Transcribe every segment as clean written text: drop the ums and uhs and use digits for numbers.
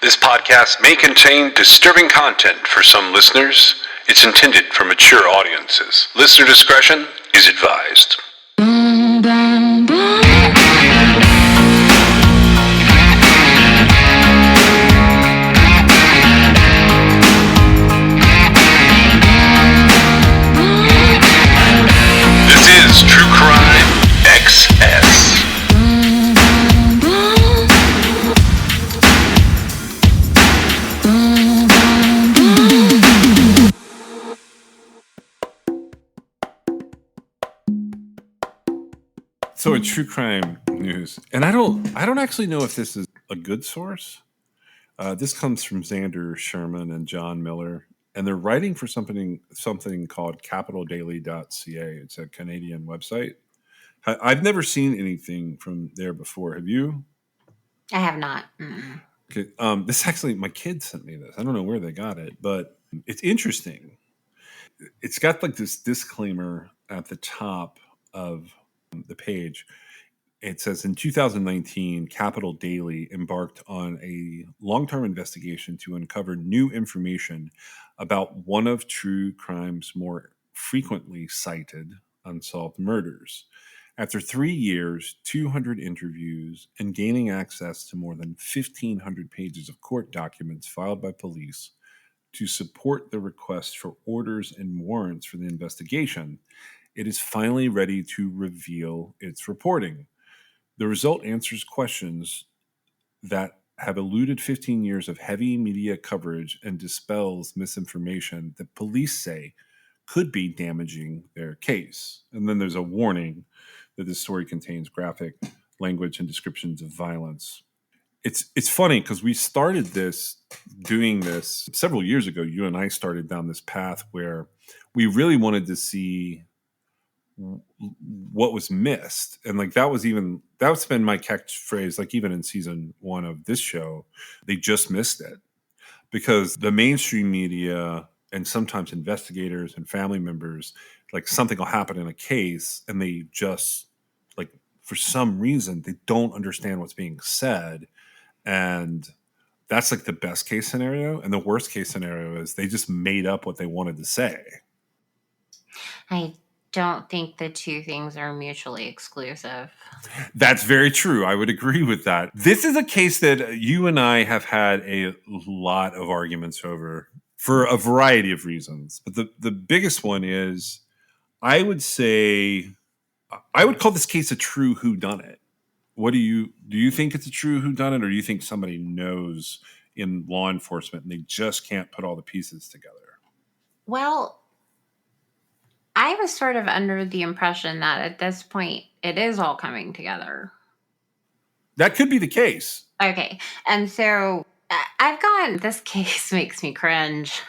This podcast may contain disturbing content for some listeners. It's intended for mature audiences. Listener discretion is advised. This is True Crime XS. So in true crime news, and I don't actually know if this is a good source. This comes from Xander Sherman and John Miller, and they're writing for something called capitaldaily.ca. It's a Canadian website. I've never seen anything from there before. Have you? I have not. Mm-mm. Okay. This actually, my kids sent me this. I don't know where they got it, but it's interesting. It's got like this disclaimer at the top of the page. It says in 2019, Capital Daily embarked on a long-term investigation to uncover new information about one of true crime's more frequently cited unsolved murders. After 3 years, 200 interviews, and gaining access to more than 1,500 pages of court documents filed by police to support the request for orders and warrants for the investigation, it is finally ready to reveal its reporting. The result answers questions that have eluded 15 years of heavy media coverage and dispels misinformation that police say could be damaging their case. And then there's a warning that this story contains graphic language and descriptions of violence. It's funny because we started doing this several years ago. You and I started down this path where we really wanted to see what was missed, and like that's been my catchphrase, like even in season 1 of this show, they just missed it, because the mainstream media and sometimes investigators and family members, like something will happen in a case and they just, like, for some reason they don't understand what's being said, and that's like the best case scenario. And the worst case scenario is they just made up what they wanted to say. I don't think the two things are mutually exclusive. That's very true. I would agree with that. This is a case that you and I have had a lot of arguments over for a variety of reasons. But the biggest one is, I would call this case a true whodunit. What do you think it's a true whodunit, or do you think somebody knows in law enforcement and they just can't put all the pieces together? Well, I was sort of under the impression that at this point it is all coming together. That could be the case. Okay. And so this case makes me cringe.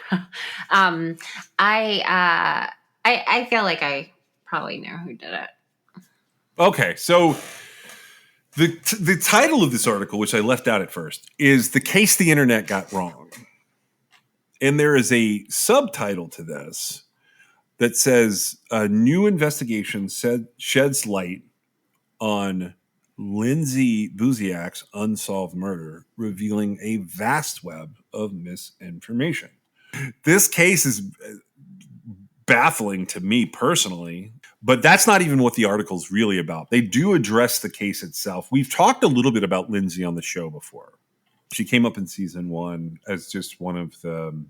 I feel like I probably know who did it. Okay. So the title of this article, which I left out at first, is "The Case the Internet Got Wrong." And there is a subtitle to this that says, "A new investigation sheds light on Lindsay Buziak's unsolved murder, revealing a vast web of misinformation." This case is baffling to me personally, but that's not even what the article's really about. They do address the case itself. We've talked a little bit about Lindsay on the show before. She came up in season 1 as just one of the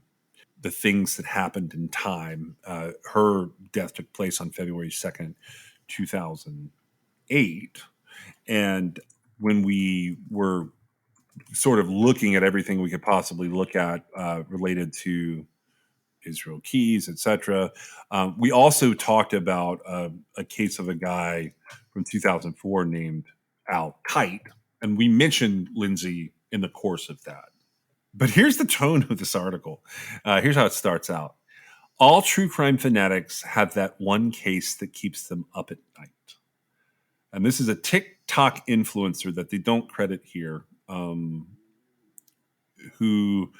things that happened in time. Her death took place on February 2nd, 2008. And when we were sort of looking at everything we could possibly look at related to Israel Keys, etc., we also talked about a case of a guy from 2004 named Al Kite. And we mentioned Lindsay in the course of that. But here's the tone of this article. Here's how it starts out. "All true crime fanatics have that one case that keeps them up at night." And this is a TikTok influencer that they don't credit here, who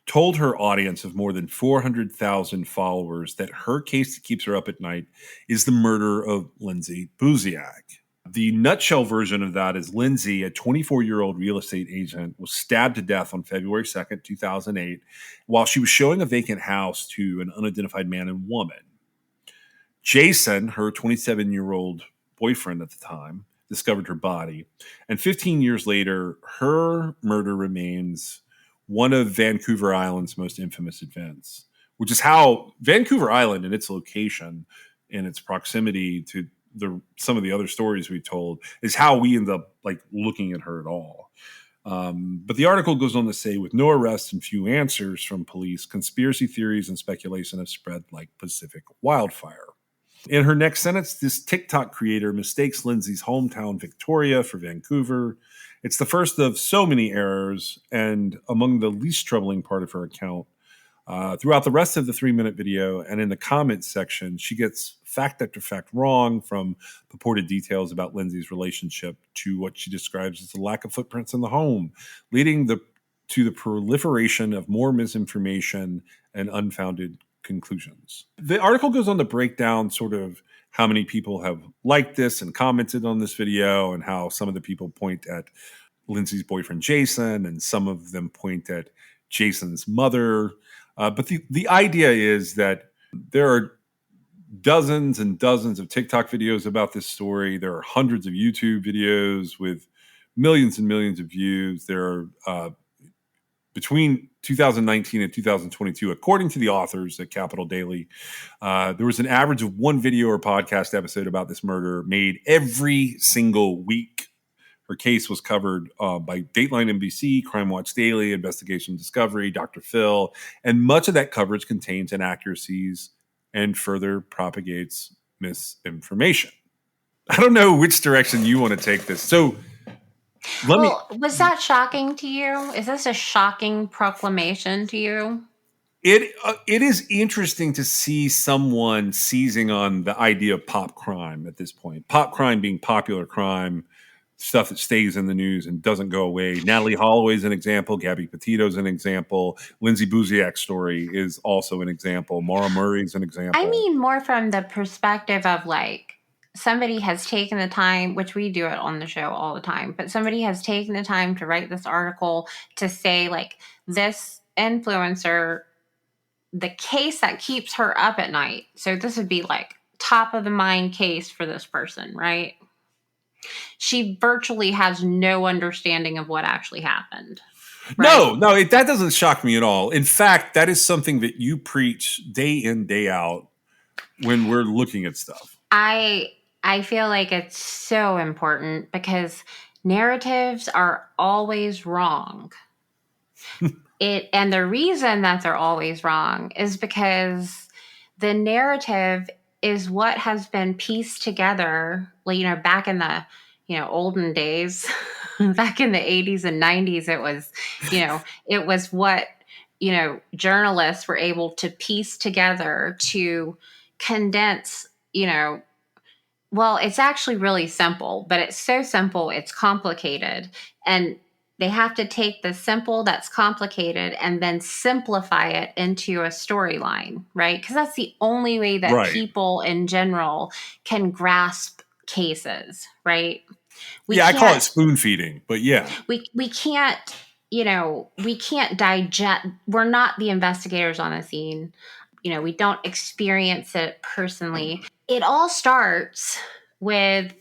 told her audience of more than 400,000 followers that her case that keeps her up at night is the murder of Lindsay Buziak. The nutshell version of that is Lindsay, a 24-year-old real estate agent, was stabbed to death on February 2nd, 2008, while she was showing a vacant house to an unidentified man and woman. Jason, her 27-year-old boyfriend at the time, discovered her body. And 15 years later, her murder remains one of Vancouver Island's most infamous events, which is how Vancouver Island and its location and its proximity to some of the other stories we told is how we end up like looking at her at all. But the article goes on to say, with no arrests and few answers from police, conspiracy theories and speculation have spread like Pacific wildfire. In her next sentence, this TikTok creator mistakes Lindsay's hometown, Victoria, for Vancouver. It's the first of so many errors, and among the least troubling part of her account. Throughout the rest of the 3-minute video and in the comments section, she gets fact after fact wrong, from purported details about Lindsay's relationship to what she describes as the lack of footprints in the home, leading to the proliferation of more misinformation and unfounded conclusions. The article goes on to break down sort of how many people have liked this and commented on this video, and how some of the people point at Lindsay's boyfriend, Jason, and some of them point at Jason's mother. But the idea is that there are dozens and dozens of TikTok videos about this story. There are hundreds of YouTube videos with millions and millions of views. There are between 2019 and 2022, according to the authors at Capital Daily, there was an average of one video or podcast episode about this murder made every single week. Her case was covered by Dateline NBC, Crime Watch Daily, Investigation Discovery, Dr. Phil, and much of that coverage contains inaccuracies and further propagates misinformation. I don't know which direction you want to take this. So was that shocking to you? Is this a shocking proclamation to you? It is interesting to see someone seizing on the idea of pop crime at this point. Pop crime being popular crime, stuff that stays in the news and doesn't go away. Natalie Holloway's an example. Gabby Petito's an example. Lindsay Buziak's story is also an example. Maura Murray's an example. I mean, more from the perspective of like, somebody has taken the time, which we do it on the show all the time, but somebody has taken the time to write this article to say, like, this influencer, the case that keeps her up at night. So this would be like top of the mind case for this person, right? She virtually has no understanding of what actually happened. Right? No, that doesn't shock me at all. In fact, that is something that you preach day in, day out when we're looking at stuff. I feel like it's so important because narratives are always wrong. And the reason that they're always wrong is because the narrative is what has been pieced together, back in the, olden days, back in the 80s and 90s, it was what, journalists were able to piece together to condense, well, it's actually really simple, but it's so simple, it's complicated. And they have to take the simple that's complicated and then simplify it into a storyline, right? Because that's the only way that people in general can grasp cases, right? I call it spoon feeding, but yeah. We can't, we can't digest. We're not the investigators on the scene. We don't experience it personally. It all starts with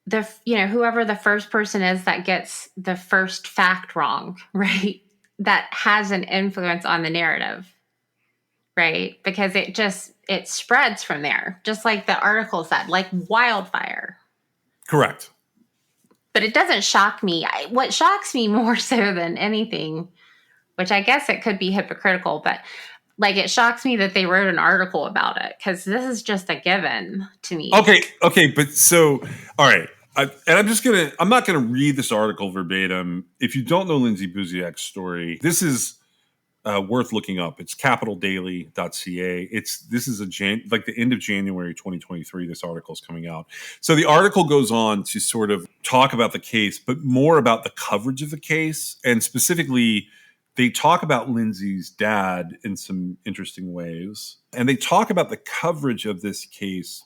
whoever the first person is that gets the first fact wrong, right? That has an influence on the narrative, right? Because it spreads from there, just like the article said, like wildfire. Correct. But it doesn't shock me. What shocks me more so than anything, which I guess it could be hypocritical, but like, it shocks me that they wrote an article about it, because this is just a given to me. Okay. But so, all right. I'm not going to read this article verbatim. If you don't know Lindsay Buziak's story, this is worth looking up. It's capitaldaily.ca. This is the end of January 2023. This article is coming out. So the article goes on to sort of talk about the case, but more about the coverage of the case, and specifically, they talk about Lindsay's dad in some interesting ways. And they talk about the coverage of this case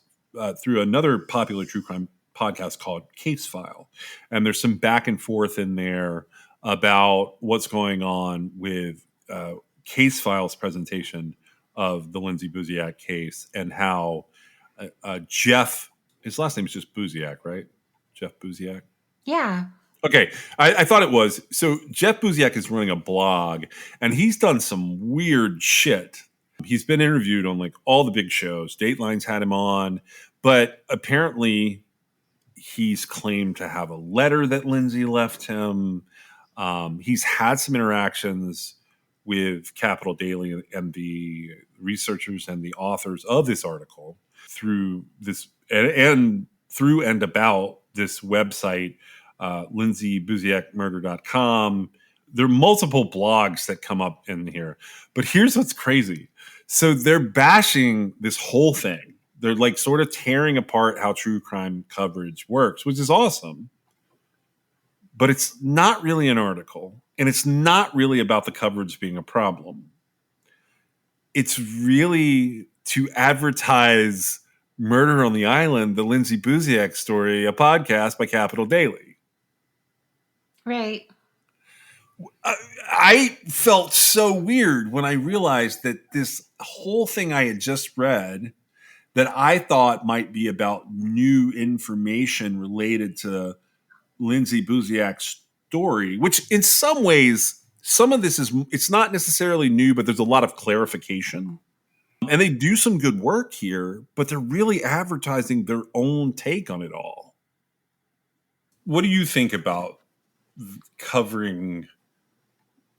through another popular true crime podcast called Case File. And there's some back and forth in there about what's going on with Case File's presentation of the Lindsay Buziak case and how Jeff, his last name is just Buziak, right? Jeff Buziak? Yeah. Okay, I thought it was. So Jeff Buziak is running a blog, and he's done some weird shit. He's been interviewed on like all the big shows. Dateline's had him on, but apparently he's claimed to have a letter that Lindsay left him. He's had some interactions with Capital Daily and the researchers and the authors of this article through this and through and about this website, lindsaybuziakmurder.com. There are multiple blogs that come up in here. But here's what's crazy. So they're bashing this whole thing. They're like sort of tearing apart how true crime coverage works, which is awesome. But it's not really an article. And it's not really about the coverage being a problem. It's really to advertise Murder on the Island, the Lindsay Buziak story, a podcast by Capital Daily. Right. I felt so weird when I realized that this whole thing I had just read that I thought might be about new information related to Lindsay Buziak's story, which in some ways, some of this it's not necessarily new, but there's a lot of clarification. And they do some good work here, but they're really advertising their own take on it all. What do you think about covering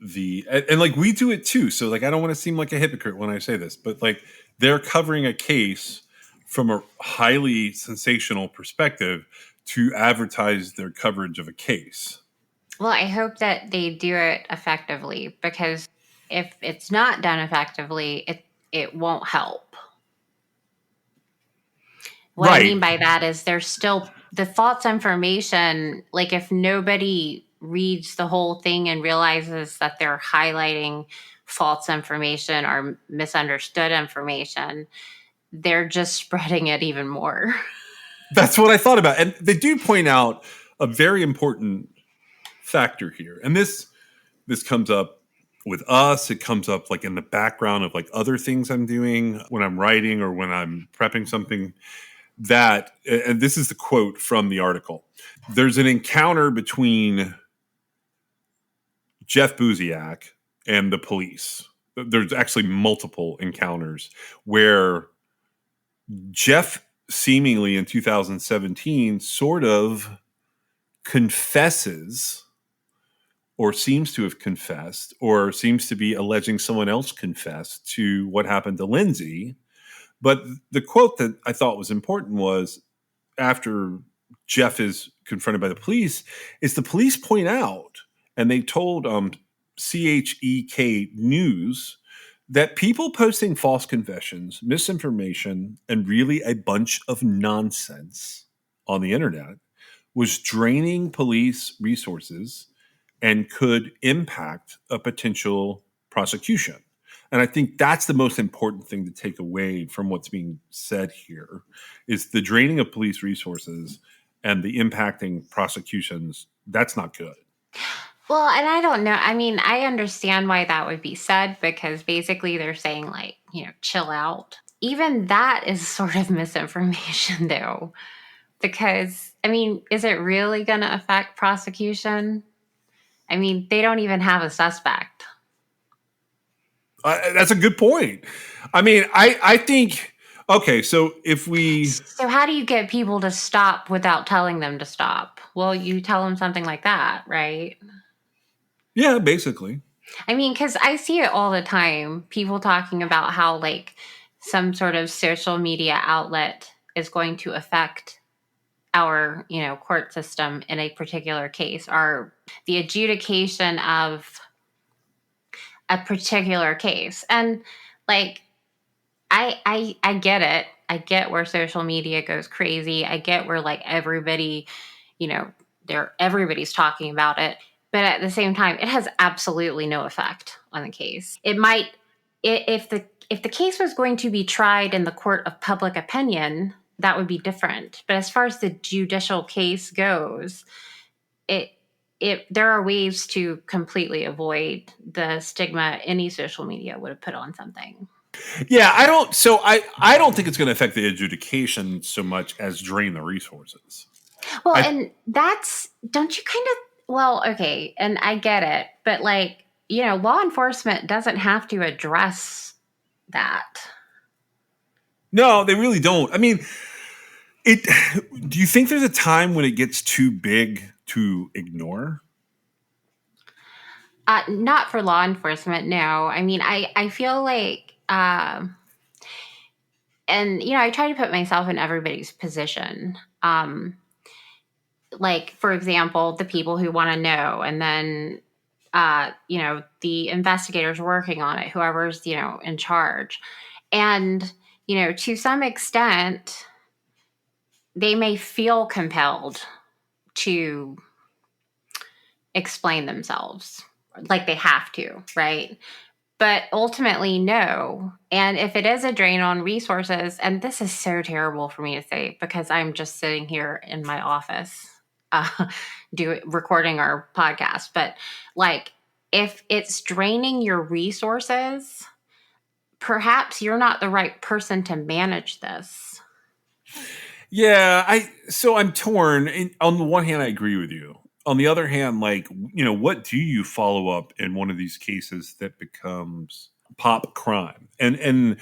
and like we do it too. So like, I don't want to seem like a hypocrite when I say this, but like they're covering a case from a highly sensational perspective to advertise their coverage of a case. Well, I hope that they do it effectively, because if it's not done effectively, it won't help. What I mean by that is there's still the false information. Like if nobody reads the whole thing and realizes that they're highlighting false information or misunderstood information, they're just spreading it even more. That's what I thought about. And they do point out a very important factor here. And this comes up with us. It comes up like in the background of like other things I'm doing when I'm writing or when I'm prepping something. That, and this is the quote from the article, there's an encounter between Jeff Buziak and the police. There's actually multiple encounters where Jeff seemingly in 2017 sort of confesses or seems to have confessed or seems to be alleging someone else confessed to what happened to Lindsay. But the quote that I thought was important was after Jeff is confronted by the police, is the police point out, and they told CHEK News that people posting false confessions, misinformation, and really a bunch of nonsense on the internet was draining police resources and could impact a potential prosecution. And I think that's the most important thing to take away from what's being said here is the draining of police resources and the impacting prosecutions. That's not good. Well, and I don't know. I mean, I understand why that would be said, because basically they're saying like, chill out. Even that is sort of misinformation though, because I mean, is it really going to affect prosecution? I mean, they don't even have a suspect. That's a good point. I mean, I think, okay, so So how do you get people to stop without telling them to stop? Well, you tell them something like that, right? Yeah, basically. I mean, because I see it all the time. People talking about how like some sort of social media outlet is going to affect our, court system in a particular case, or the adjudication of a particular case. And like, I get it. I get where social media goes crazy. I get where like everybody, everybody's talking about it. But at the same time, it has absolutely no effect on the case. It might, if the case was going to be tried in the court of public opinion, that would be different. But as far as the judicial case goes, there are ways to completely avoid the stigma any social media would have put on something. Yeah, I don't think it's going to affect the adjudication so much as drain the resources. Well, and don't you kind of, well, okay, and I get it, but like, law enforcement doesn't have to address that. No, they really don't. I mean, do you think there's a time when it gets too big to ignore? Not for law enforcement, no. I mean, I feel like, and I try to put myself in everybody's position. Like, for example, the people who want to know, and then, the investigators working on it, whoever's, in charge. And, to some extent, they may feel compelled to explain themselves like they have to, right? But ultimately, no. And if it is a drain on resources, and this is so terrible for me to say because I'm just sitting here in my office recording our podcast, but like if it's draining your resources, perhaps you're not the right person to manage this. Yeah, I'm torn. On the one hand, I agree with you. On the other hand, like, what do you follow up in one of these cases that becomes pop crime? And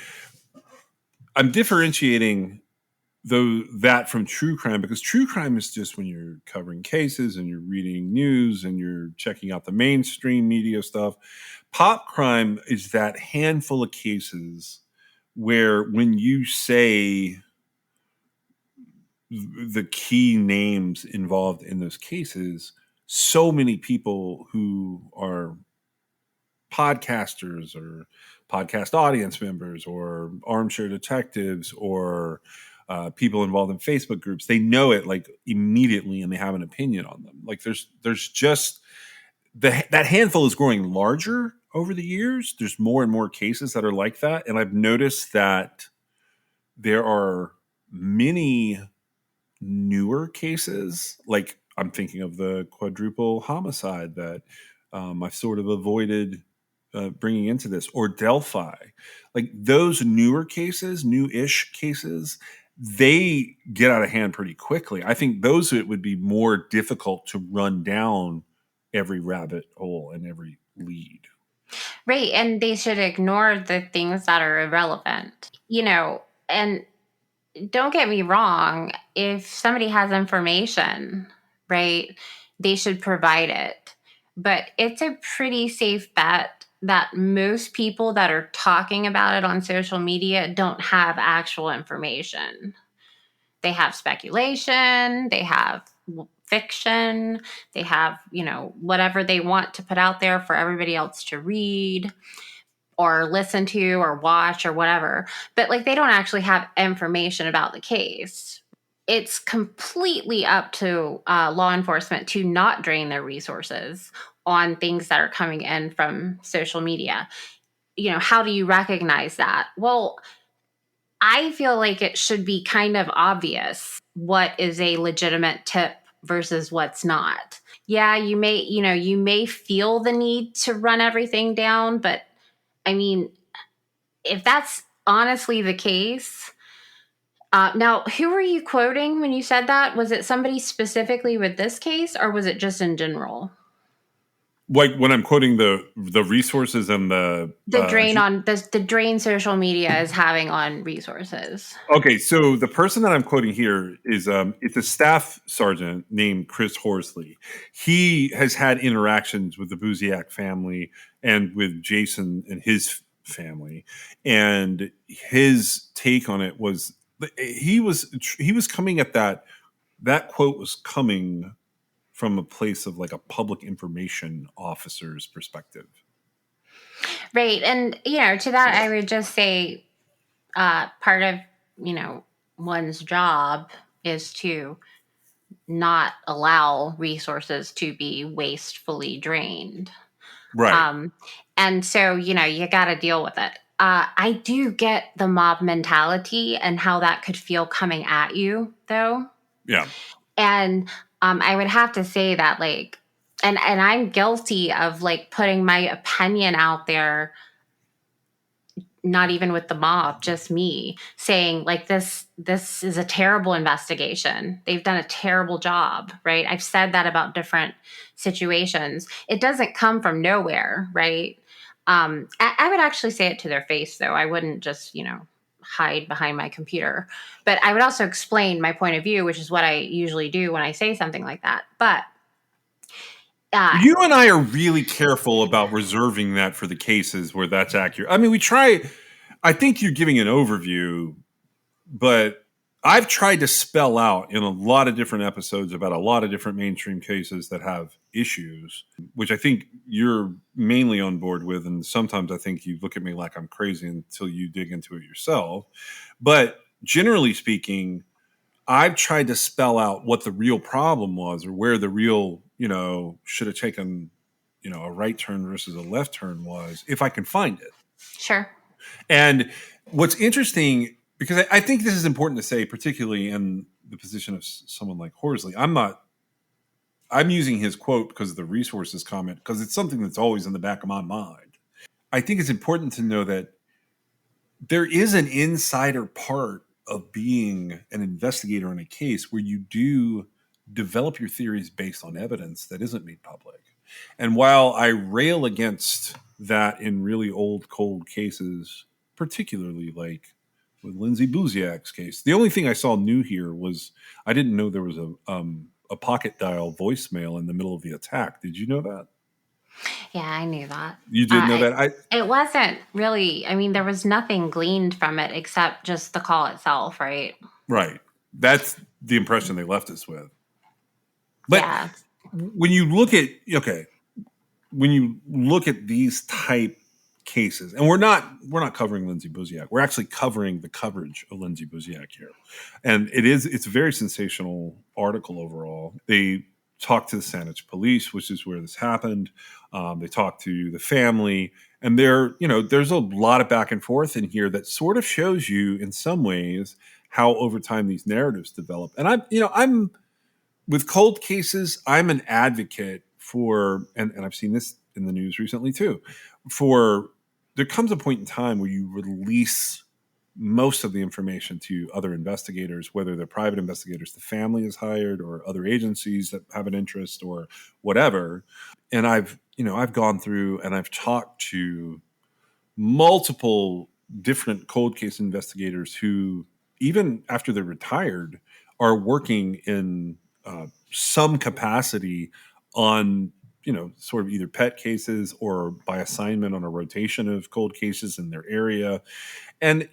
I'm differentiating that from true crime, because true crime is just when you're covering cases and you're reading news and you're checking out the mainstream media stuff. Pop crime is that handful of cases where when you say the key names involved in those cases, so many people who are podcasters or podcast audience members or armchair detectives or people involved in Facebook groups, they know it like immediately and they have an opinion on them. Like there's just that handful is growing larger over the years. There's more and more cases that are like that. And I've noticed that there are many newer cases, like I'm thinking of the quadruple homicide that I've sort of avoided bringing into this, or Delphi. Like those newer cases, new-ish cases, they get out of hand pretty quickly. I think those it would be more difficult to run down every rabbit hole and every lead. Right, and they should ignore the things that are irrelevant. And don't get me wrong, if somebody has information, right, they should provide it. But it's a pretty safe bet that most people that are talking about it on social media don't have actual information. They have speculation, they have fiction, they have, whatever they want to put out there for everybody else to read or listen to or watch or whatever. But like they don't actually have information about the case. It's completely up to law enforcement to not drain their resources on things that are coming in from social media. How do you recognize that? Well, I feel like it should be kind of obvious what is a legitimate tip versus what's not. Yeah, you may feel the need to run everything down, but I mean, if that's honestly the case, now who were you quoting when you said that? Was it somebody specifically with this case, or was it just in general? Like when I'm quoting the resources and the drain social media is having on resources. Okay, so the person that I'm quoting here is it's a staff sergeant named Chris Horsley. He has had interactions with the Buziak family and with Jason and his family, and his take on it was he was coming at that quote was coming from a place of like a public information officer's perspective. Right. And, to that, I would just say part of, one's job is to not allow resources to be wastefully drained. Right. And so, you got to deal with it. I do get the mob mentality and how that could feel coming at you, though. Yeah. And I would have to say that, like, and I'm guilty of like putting my opinion out there, not even with the mob, just me saying like this is a terrible investigation. They've done a terrible job, right? I've said that about different situations. It doesn't come from nowhere, right? I would actually say it to their face, though. I wouldn't just, hide behind my computer. But I would also explain my point of view, which is what I usually do when I say something like that. But you and I are really careful about reserving that for the cases where that's accurate. I mean, we try. I think you're giving an overview, but I've tried to spell out in a lot of different episodes about a lot of different mainstream cases that have issues, which I think you're mainly on board with. And sometimes I think you look at me like I'm crazy until you dig into it yourself. But generally speaking, I've tried to spell out what the real problem was, or where the real, should have taken, a right turn versus a left turn was, if I can find it. Sure. And what's interesting, because I think this is important to say, particularly in the position of someone like Horsley, I'm using his quote because of the resources comment, because it's something that's always in the back of my mind. I think it's important to know that there is an insider part of being an investigator in a case where you do develop your theories based on evidence that isn't made public. And while I rail against that in really old, cold cases, particularly like with Lindsay Buziak's case, the only thing I saw new here was I didn't know there was a pocket dial voicemail in the middle of the attack. Did you know that? Yeah, I knew that. You did know that? It wasn't really, there was nothing gleaned from it except just the call itself, right? Right. That's the impression they left us with. But yeah. when you look at these type cases, and we're not covering Lindsay Buziak, we're actually covering the coverage of Lindsay Buziak here. And it's a very sensational article overall. They talked to the Saanich police, which is where this happened. They talked to the family, and there's a lot of back and forth in here that sort of shows you in some ways how over time these narratives develop. And I'm with cold cases, I'm an advocate for, and I've seen this in the news recently too, for there comes a point in time where you release most of the information to other investigators, whether they're private investigators the family has hired or other agencies that have an interest or whatever. And I've gone through and I've talked to multiple different cold case investigators who, even after they're retired, are working in some capacity on, sort of either pet cases or by assignment on a rotation of cold cases in their area. And,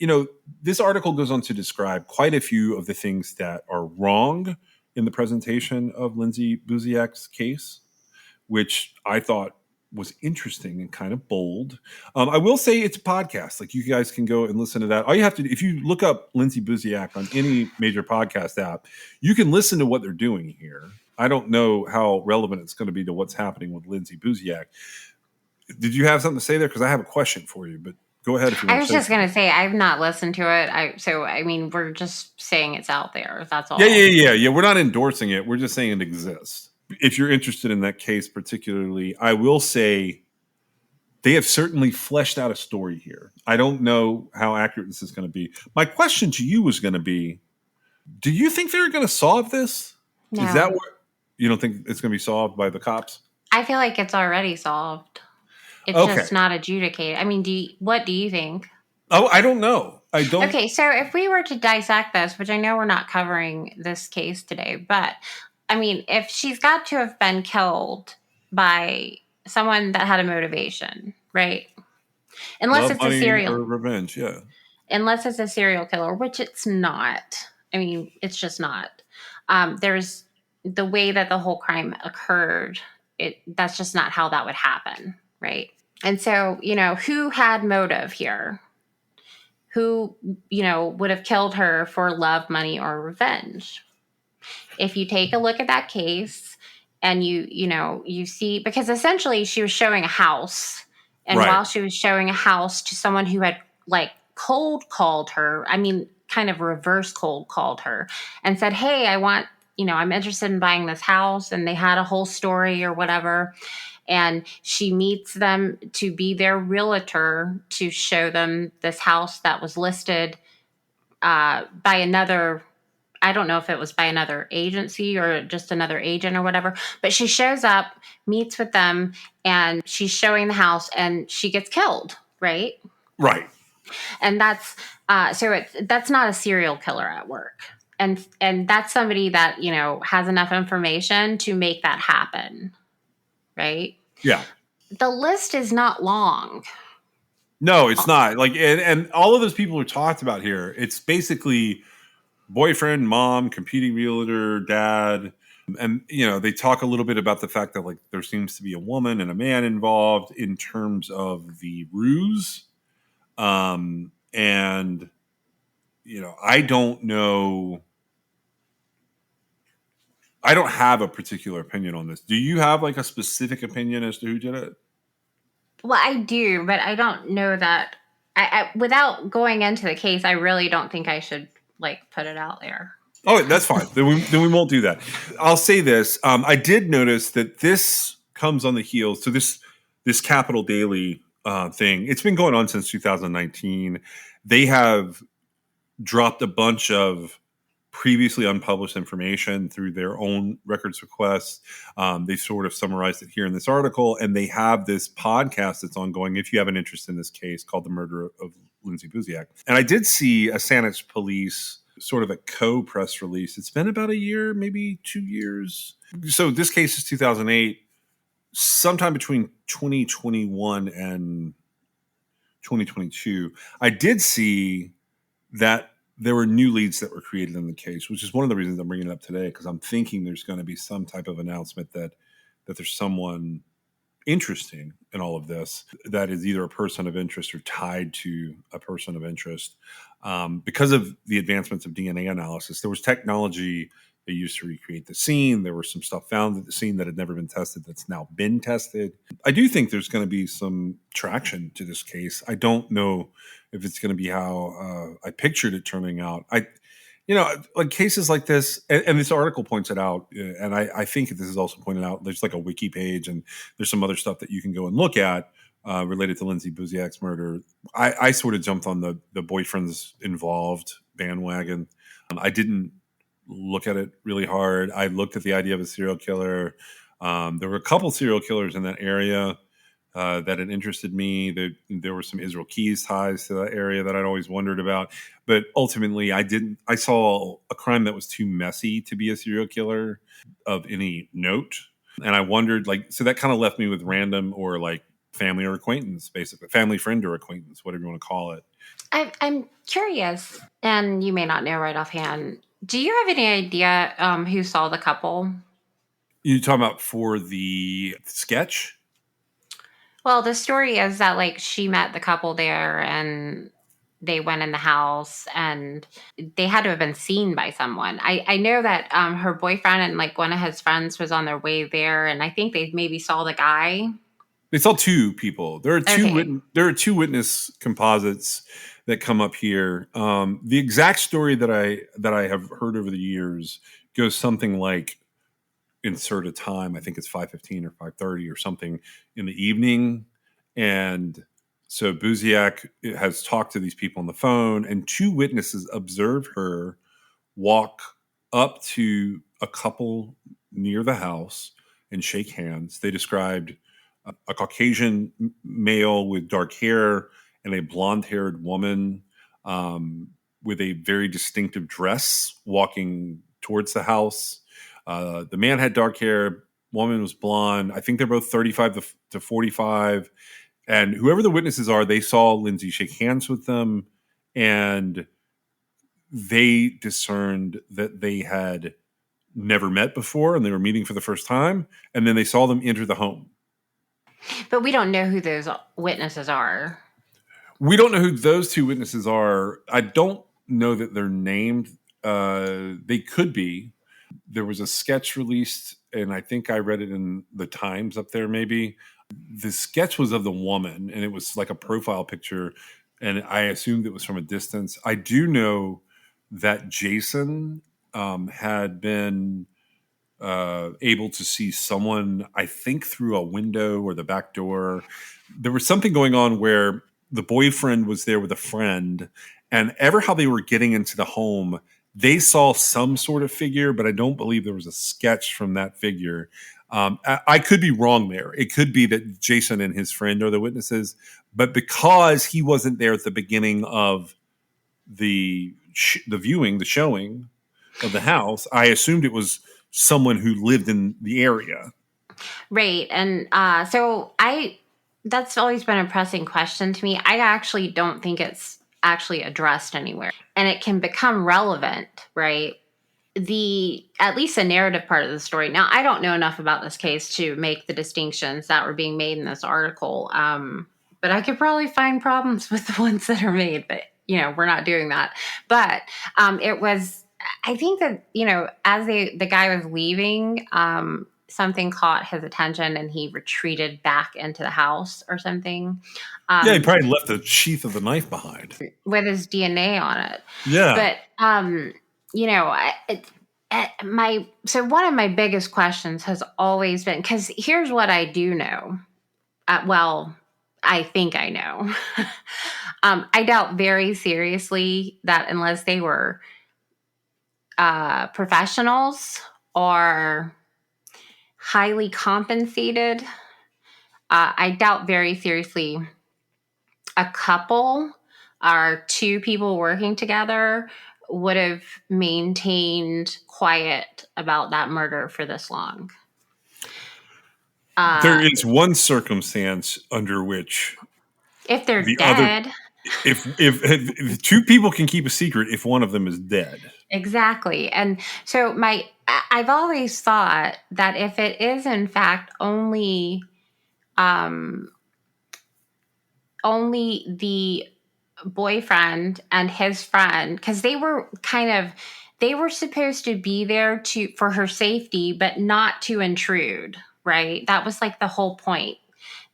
this article goes on to describe quite a few of the things that are wrong in the presentation of Lindsay Buziak's case, which I thought was interesting and kind of bold. I will say it's a podcast. Like, you guys can go and listen to that. All you have to do, if you look up Lindsay Buziak on any major podcast app, you can listen to what they're doing here. I don't know how relevant it's going to be to what's happening with Lindsay Buziak. Did you have something to say there? Because I have a question for you, but go ahead. If you I was just going to say, I've not listened to it. We're just saying it's out there. That's all. Yeah. We're not endorsing it. We're just saying it exists. If you're interested in that case particularly, I will say they have certainly fleshed out a story here. I don't know how accurate this is going to be. My question to you was going to be, do you think they're going to solve this? No. Is that what you don't think it's going to be solved by the cops? I feel like it's already solved. It's just not adjudicated. What do you think? Oh, I don't know. I don't. Okay, so if we were to dissect this, which I know we're not covering this case today, but if she's got to have been killed by someone that had a motivation, right? Unless it's a serial or revenge, yeah. Unless it's a serial killer, which it's not. It's just not. There's the way that the whole crime occurred. That's just not how that would happen, right? And so, who had motive here? Who, would have killed her for love, money, or revenge? If you take a look at that case and you see, because essentially she was showing a house, and while she was showing a house to someone who had like cold called her. I mean, kind of reverse cold called her and said, "Hey, I'm interested in buying this house." And they had a whole story or whatever. And she meets them to be their realtor to show them this house that was listed by another. I don't know if it was by another agency or just another agent or whatever, but she shows up, meets with them, and she's showing the house and she gets killed, right? Right. And that's not a serial killer at work. And that's somebody that, has enough information to make that happen, right? Yeah. The list is not long. No, it's not. Like, and all of those people who talked about here, it's basically boyfriend, mom, competing realtor, dad. And, they talk a little bit about the fact that, like, there seems to be a woman and a man involved in terms of the ruse. And, I don't know. I don't have a particular opinion on this. Do you have, like, a specific opinion as to who did it? Well, I do, but I don't know that. Without going into the case, I really don't think I should put it out there. Oh, that's fine. then we won't do that. I'll say this. I did notice that this comes on the heels. So this Capital Daily thing, it's been going on since 2019. They have dropped a bunch of previously unpublished information through their own records requests. They sort of summarized it here in this article, and they have this podcast that's ongoing, if you have an interest in this case, called The Murder of Lindsay Buziak. And I did see a Saanich Police sort of a co-press release. It's been about a year, maybe 2 years. So this case is 2008. Sometime between 2021 and 2022, I did see that there were new leads that were created in the case, which is one of the reasons I'm bringing it up today, because I'm thinking there's going to be some type of announcement that there's someone interesting in all of this that is either a person of interest or tied to a person of interest. Because of the advancements of DNA analysis, there was technology they used to recreate the scene. There was some stuff found at the scene that had never been tested that's now been tested. I do think there's going to be some traction to this case. I don't know if it's going to be how I pictured it turning out. Like cases like this, and this article points it out, and I think this is also pointed out, there's like a wiki page and there's some other stuff that you can go and look at related to Lindsay Buziak's murder. I sort of jumped on the boyfriends involved bandwagon. I didn't look at it really hard. I looked at the idea of a serial killer. There were a couple serial killers in that area that had interested me. There were some Israel Keys ties to that area that I'd always wondered about. But ultimately, I saw a crime that was too messy to be a serial killer of any note. And I wondered, so that kind of left me with random or like family or acquaintance, basically. Family, friend, or acquaintance, whatever you want to call it. I'm curious, and you may not know right offhand. Do you have any idea who saw the couple? You talking about for the sketch? Well, the story is that she met the couple there and they went in the house and they had to have been seen by someone. I know that her boyfriend and one of his friends was on their way there, and I think they maybe saw the guy. They saw two people. There are two. Okay. There are two witness composites that come up here. The exact story that I have heard over the years goes something like, insert a time. I think it's 5:15 or 5:30 or something in the evening, and so Buziak has talked to these people on the phone, and two witnesses observe her walk up to a couple near the house and shake hands. They described a Caucasian male with dark hair and a blonde-haired woman with a very distinctive dress walking towards the house. The man had dark hair. Woman was blonde. I think they're both 35 to 45. And whoever the witnesses are, they saw Lindsay shake hands with them, and they discerned that they had never met before and they were meeting for the first time. And then they saw them enter the home. But we don't know who those witnesses are. We don't know who those two witnesses are. I don't know that they're named. They could be. There was a sketch released, and I think I read it in the Times up there maybe. The sketch was of the woman, and it was like a profile picture. and I assumed it was from a distance. I do know that Jason had been able to see someone, I think, through a window or the back door. There was something going on where the boyfriend was there with a friend, and ever how they were getting into the home, they saw some sort of figure, but I don't believe there was a sketch from that figure. I could be wrong there. It could be that Jason and his friend are the witnesses, but because he wasn't there at the beginning of the viewing, the showing of the house, I assumed it was someone who lived in the area. Right. And that's always been a pressing question to me. I actually don't think it's actually addressed anywhere. And it can become relevant, right? At least the narrative part of the story. Now, I don't know enough about this case to make the distinctions that were being made in this article. But I could probably find problems with the ones that are made, but we're not doing that. But it was, I think that, as the guy was leaving, something caught his attention and he retreated back into the house or something. Yeah, he probably left the sheath of the knife behind with his DNA on it. Yeah. But, so one of my biggest questions has always been, because here's what I do know. I think I know. I doubt very seriously that unless they were professionals or highly compensated, I doubt very seriously a couple or two people working together would have maintained quiet about that murder for this long. There is one circumstance under which, if they're dead, if two people can keep a secret, if one of them is dead. Exactly. And so I've always thought that if it is in fact only the boyfriend and his friend, because they were supposed to be there for her safety, but not to intrude, right? That was like the whole point.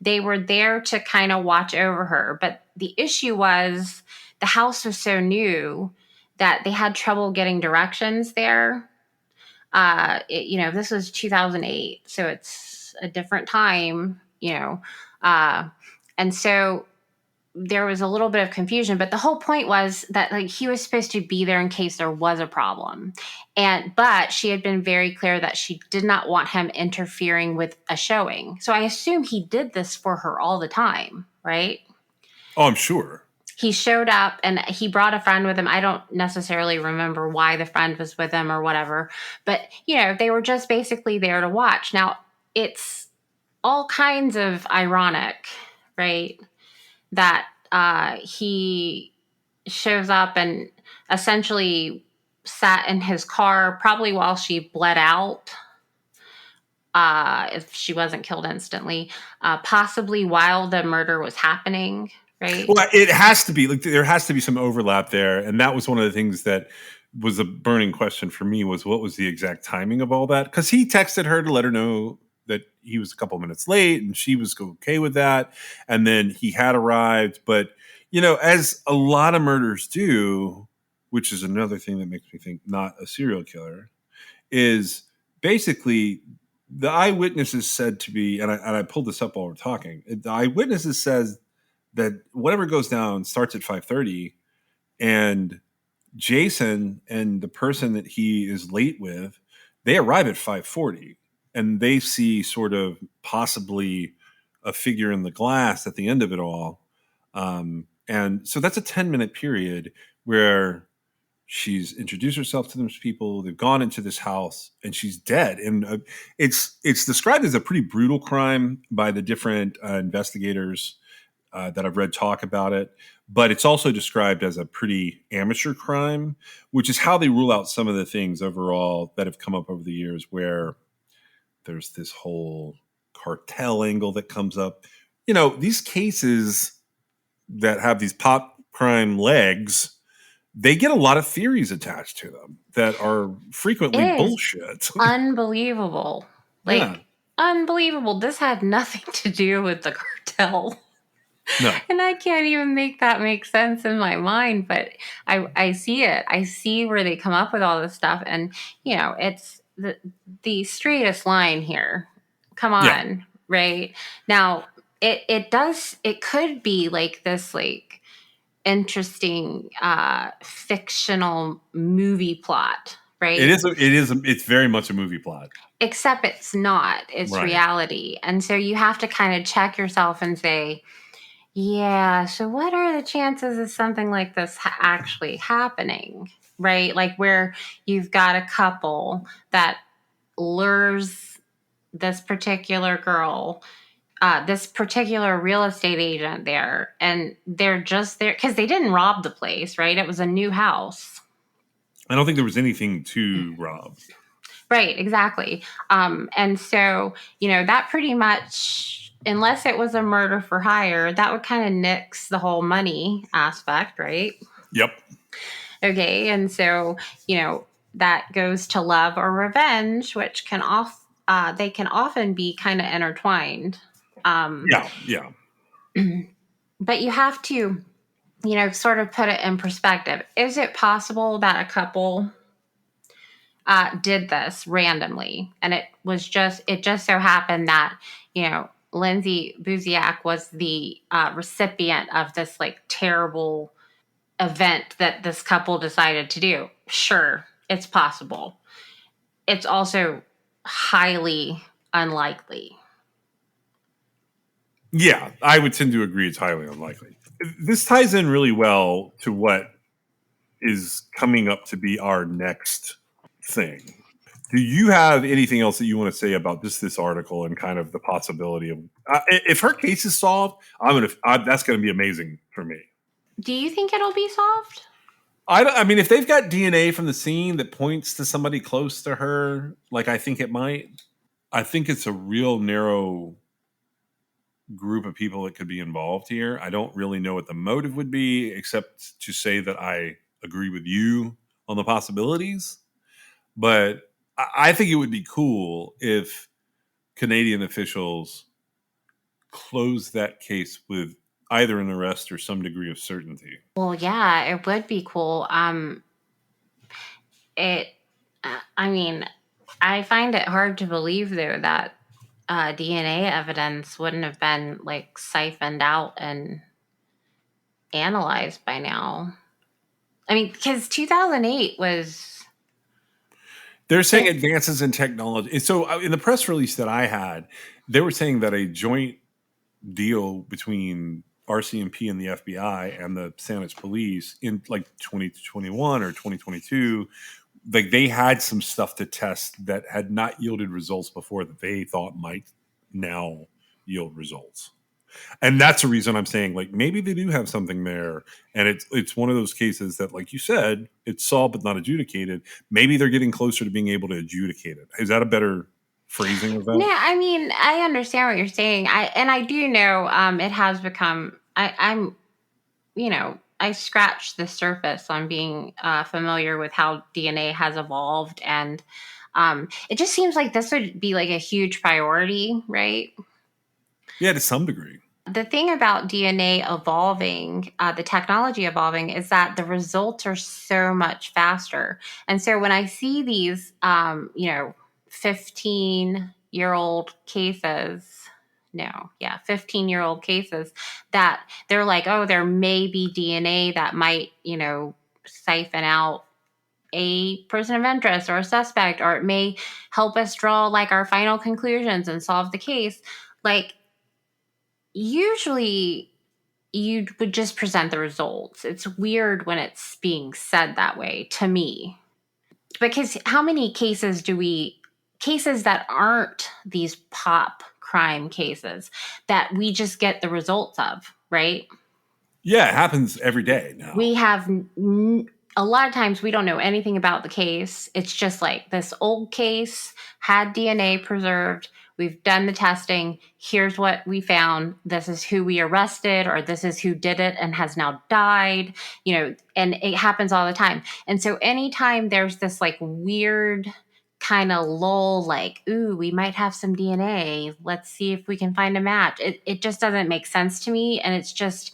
They were there to kind of watch over her. But the issue was the house was so new that they had trouble getting directions there. This was 2008, so it's a different time, and so there was a little bit of confusion, but the whole point was that he was supposed to be there in case there was a problem. But she had been very clear that she did not want him interfering with a showing. So I assume he did this for her all the time, right? Oh, I'm sure. He showed up and he brought a friend with him. I don't necessarily remember why the friend was with him or whatever, but they were just basically there to watch. Now, it's all kinds of ironic, right? That he shows up and essentially sat in his car, probably while she bled out, if she wasn't killed instantly, possibly while the murder was happening, right? Well, it has to be. There has to be some overlap there. And that was one of the things that was a burning question for me, was what was the exact timing of all that? Because he texted her to let her know that he was a couple minutes late and she was okay with that. And then he had arrived. But, as a lot of murders do, which is another thing that makes me think not a serial killer, is basically the eyewitnesses said to be, and I pulled this up while we're talking, the eyewitnesses says that whatever goes down starts at 5:30, and Jason and the person that he is late with, they arrive at 5:40. And they see sort of possibly a figure in the glass at the end of it all. And so that's a 10-minute period where she's introduced herself to those people. They've gone into this house and she's dead. And it's described as a pretty brutal crime by the different investigators that I've read talk about it. But it's also described as a pretty amateur crime, which is how they rule out some of the things overall that have come up over the years, where there's this whole cartel angle that comes up. These cases that have these pop crime legs, they get a lot of theories attached to them that are frequently bullshit. Unbelievable. Unbelievable. This had nothing to do with the cartel. No. And I can't even make that make sense in my mind, but I see it. I see where they come up with all this stuff. And, it's the straightest line here. Come Yeah. on, right? Now, it could be like this, like, interesting fictional movie plot, right? It's very much a movie plot. Except it's not. It's Right. reality. And so you have to kind of check yourself and say, yeah, so what are the chances of something like this actually happening? Right? Like where you've got a couple that lures this particular girl, this particular real estate agent there, and they're just there because they didn't rob the place, right? It was a new house. I don't think there was anything to rob. Right, exactly. And so, that pretty much, unless it was a murder for hire, that would kind of nix the whole money aspect, right? Yep. Okay, and so, that goes to love or revenge, which they can often be kind of intertwined. Yeah. But you have to, sort of put it in perspective. Is it possible that a couple did this randomly, and it just so happened that Lindsay Buziak was the recipient of this like terrible event that this couple decided to do? Sure, it's possible. It's also highly unlikely. Yeah, I would tend to agree it's highly unlikely. This ties in really well to what is coming up to be our next thing. Do you have anything else that you want to say about this article and kind of the possibility of if her case is solved? That's going to be amazing for me. Do you think it'll be solved? I mean, if they've got DNA from the scene that points to somebody close to her, like I think it might. I think it's a real narrow group of people that could be involved here. I don't really know what the motive would be, except to say that I agree with you on the possibilities. But I think it would be cool if Canadian officials closed that case with either an arrest or some degree of certainty. Well, yeah, it would be cool. I mean, I find it hard to believe though that DNA evidence wouldn't have been like siphoned out and analyzed by now. I mean, because 2008 was. They're saying advances in technology. So in the press release that I had, they were saying that a joint deal between RCMP and the FBI and the Saanich police in like 2021 or 2022, like they had some stuff to test that had not yielded results before that they thought might now yield results. And that's the reason I'm saying, like, maybe they do have something there, and it's one of those cases that, like you said, it's solved but not adjudicated. Maybe they're getting closer to being able to adjudicate it. Is that a better phrasing of that? Yeah, I mean, I understand what you're saying. I do know it has become. I'm, I scratched the surface on being familiar with how DNA has evolved, and it just seems like this would be like a huge priority, right? Yeah, to some degree. The thing about DNA evolving, the technology evolving, is that the results are so much faster. And so when I see these, 15-year-old cases, 15-year-old cases that they're like, oh, there may be DNA that might, siphon out a person of interest or a suspect, or it may help us draw like our final conclusions and solve the case. Like, usually you would just present the results. It's weird when it's being said that way to me. Because how many cases that aren't these pop crime cases that we just get the results of, right? Yeah, it happens every day now. We have a lot of times we don't know anything about the case. It's just like this old case had DNA preserved. We've done the testing. Here's what we found. This is who we arrested, or this is who did it and has now died, and it happens all the time. And so anytime there's this like weird kind of lull, like, ooh, we might have some DNA. Let's see if we can find a match. It just doesn't make sense to me. And it's just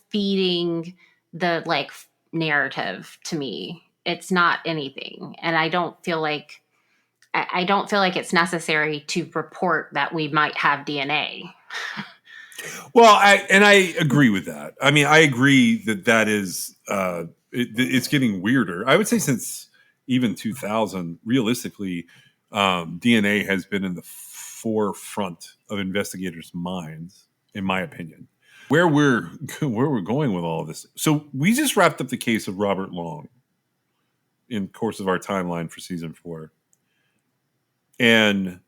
feeding the like narrative to me. It's not anything. And I don't feel like it's necessary to report that we might have DNA. Well, I agree with that. I mean, I agree that is it's getting weirder. I would say since even 2000, realistically, DNA has been in the forefront of investigators' minds, in my opinion. Where we're going with all of this. So we just wrapped up the case of Robert Long in course of our timeline for season 4, and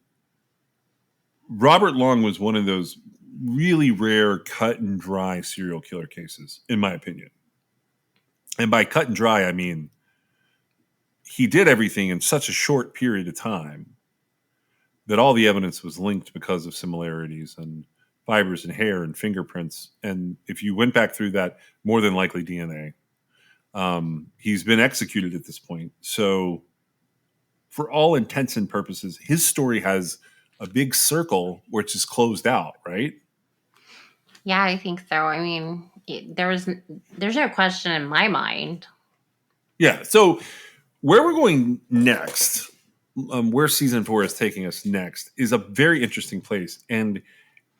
Robert Long was one of those really rare cut and dry serial killer cases, in my opinion. And by cut and dry, I mean he did everything in such a short period of time that all the evidence was linked because of similarities and fibers and hair and fingerprints. And if you went back through that, more than likely DNA. He's been executed at this point. So, for all intents and purposes, his story has a big circle which is closed out, right? Yeah, I think so. I mean, there's no question in my mind. Yeah. So where we're going next, where season 4 is taking us next, is a very interesting place. And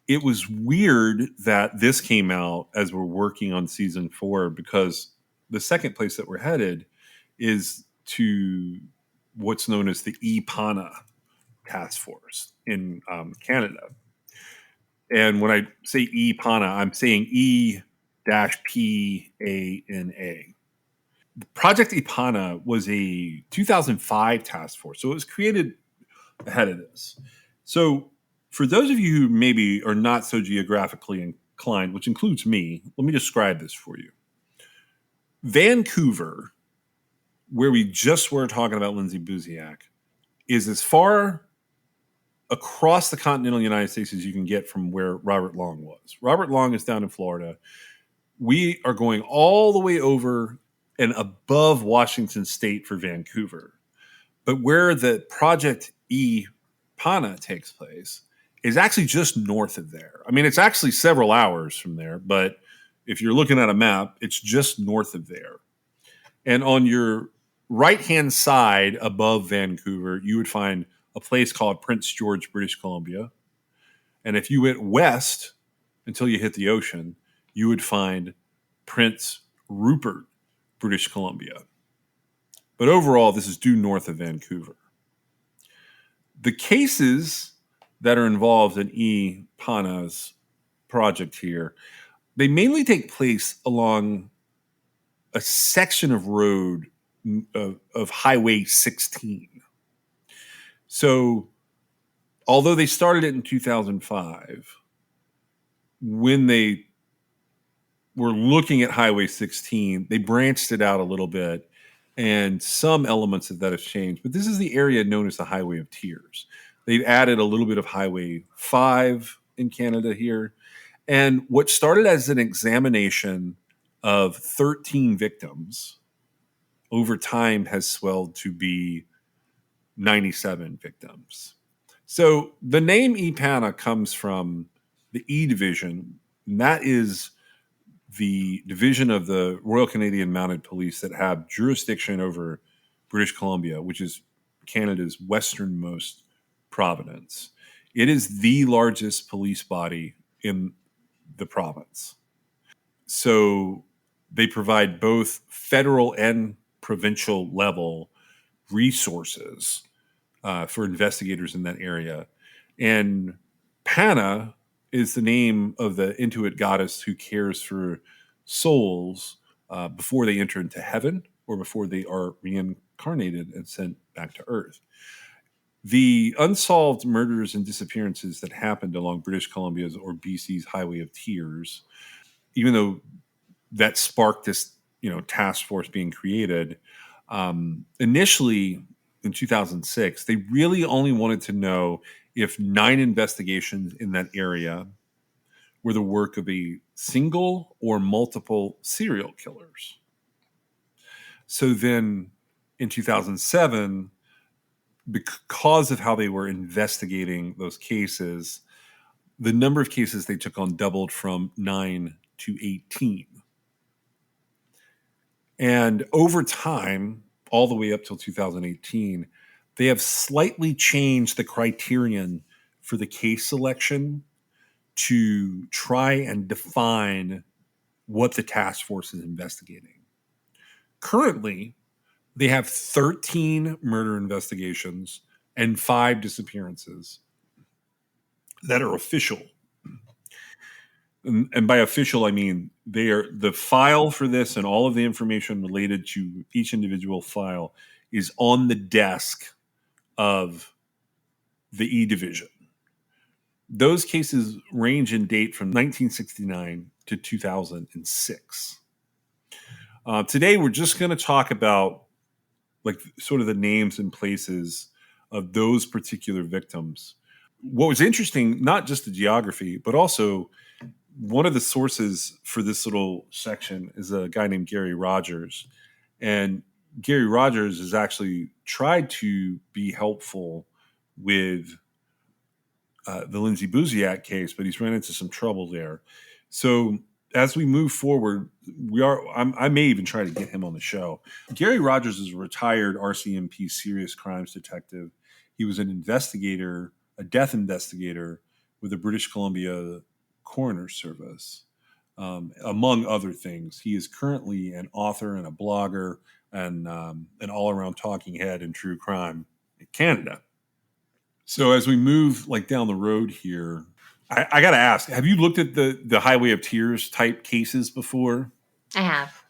it was weird that this came out as we're working on season 4, because the second place that we're headed is to what's known as the EPANA task force in Canada. And when I say EPANA, I'm saying E-PANA. Project EPANA was a 2005 task force, so it was created ahead of this. So, for those of you who maybe are not so geographically inclined, which includes me, let me describe this for you. Vancouver, where we just were talking about Lindsay Buziak, is as far across the continental United States as you can get from where Robert Long was. Robert Long is down in Florida. We are going all the way over and above Washington State for Vancouver. But where the Project EPANA takes place is actually just north of there. I mean, it's actually several hours from there, but if you're looking at a map, it's just north of there. And on your right-hand side above Vancouver, you would find a place called Prince George, British Columbia. And if you went west until you hit the ocean, you would find Prince Rupert, British Columbia. But overall, this is due north of Vancouver. The cases that are involved in EPANA's project here, they mainly take place along a section of road of Highway 16. So, although they started it in 2005, when they were looking at Highway 16, they branched it out a little bit, and some elements of that have changed. But this is the area known as the Highway of Tears. They've added a little bit of Highway 5 in Canada here. And what started as an examination of 13 victims over time has swelled to be 97 victims. So the name EPANA comes from the E Division, and that is the division of the Royal Canadian Mounted Police that have jurisdiction over British Columbia, which is Canada's westernmost province. It is the largest police body in the province. So they provide both federal and provincial level resources for investigators in that area. And Pana is the name of the Inuit goddess who cares for souls before they enter into heaven or before they are reincarnated and sent back to Earth. The unsolved murders and disappearances that happened along British Columbia's or BC's Highway of Tears, even though that sparked this, task force being created, initially in 2006, they really only wanted to know if 9 investigations in that area were the work of a single or multiple serial killers. So then in 2007, because of how they were investigating those cases, the number of cases they took on doubled from 9 to 18. And over time, all the way up till 2018, they have slightly changed the criterion for the case selection to try and define what the task force is investigating. Currently, they have 13 murder investigations and 5 disappearances that are official. And by official, I mean they are the file for this, and all of the information related to each individual file is on the desk of the E Division. Those cases range in date from 1969 to 2006. Today, we're just going to talk about like sort of the names and places of those particular victims. What was interesting, not just the geography, but also one of the sources for this little section is a guy named Gary Rogers. And Gary Rogers has actually tried to be helpful with the Lindsay Buziak case, but he's run into some trouble there. So as we move forward, I may even try to get him on the show. Gary Rogers is a retired RCMP serious crimes detective. He was an investigator, a death investigator with the British Columbia Coroner Service, among other things. He is currently an author and a blogger and an all-around talking head in true crime in Canada. So as we move like down the road here, I got to ask, have you looked at the Highway of Tears type cases before? I have.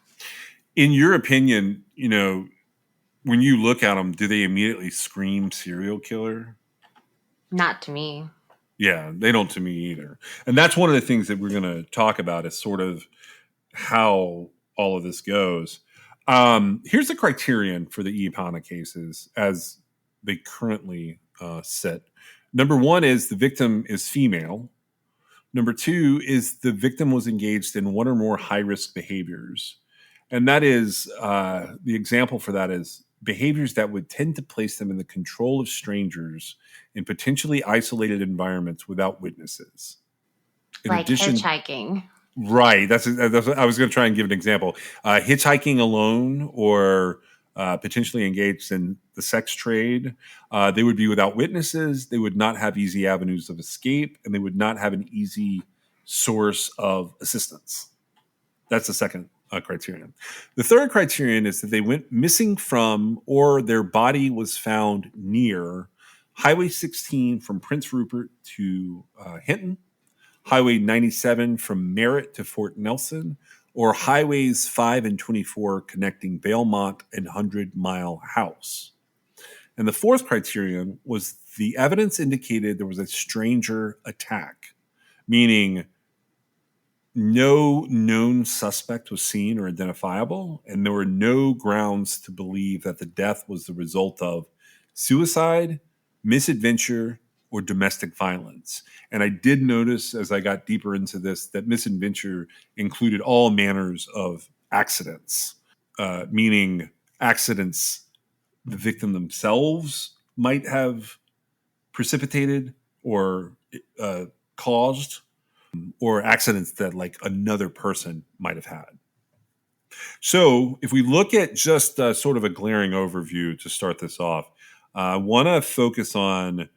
In your opinion, you know, when you look at them, do they immediately scream serial killer? Not to me. Yeah, they don't to me either. And that's one of the things that we're going to talk about is sort of how all of this goes. Here's the criterion for the IPANA cases as they currently sit. Number 1 is the victim is female. Number 2 is the victim was engaged in one or more high-risk behaviors. And that is, the example for that is behaviors that would tend to place them in the control of strangers in potentially isolated environments without witnesses. Like hitchhiking. Right. That's I was going to try and give an example. Hitchhiking alone or potentially engaged in the sex trade. They would be without witnesses. They would not have easy avenues of escape, and they would not have an easy source of assistance. That's the second criterion. The third criterion is that they went missing from or their body was found near Highway 16 from Prince Rupert to Hinton, Highway 97 from Merritt to Fort Nelson, or Highways 5 and 24 connecting Valemont and 100 Mile House. And the fourth criterion was the evidence indicated there was a stranger attack, meaning no known suspect was seen or identifiable, and there were no grounds to believe that the death was the result of suicide, misadventure, or domestic violence. And I did notice as I got deeper into this that misadventure included all manners of accidents, meaning accidents the victim themselves might have precipitated or caused, or accidents that like another person might have had. So if we look at just sort of a glaring overview to start this off, I want to focus on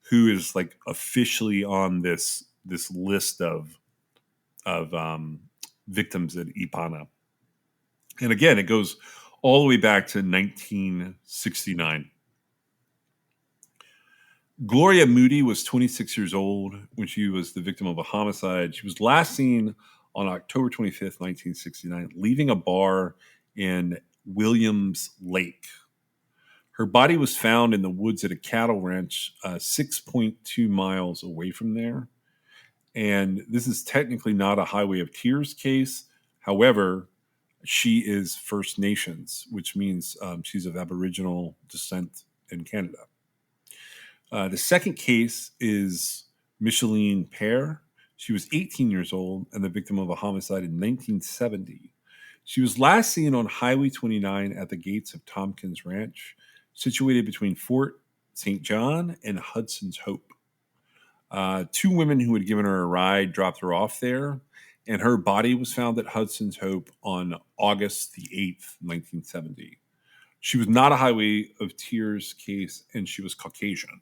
who is like officially on this list of victims at IPANA. And again, it goes all the way back to 1969. Gloria Moody was 26 years old when she was the victim of a homicide. She was last seen on October 25th, 1969, leaving a bar in Williams Lake. Her body was found in the woods at a cattle ranch 6.2 miles away from there. And this is technically not a Highway of Tears case. However, she is First Nations, which means she's of Aboriginal descent in Canada. The second case is Micheline Pare. She was 18 years old and the victim of a homicide in 1970. She was last seen on Highway 29 at the gates of Tompkins Ranch, situated between Fort St. John, and Hudson's Hope. Two women who had given her a ride dropped her off there, and her body was found at Hudson's Hope on August the 8th, 1970. She was not a Highway of Tears case, and she was Caucasian.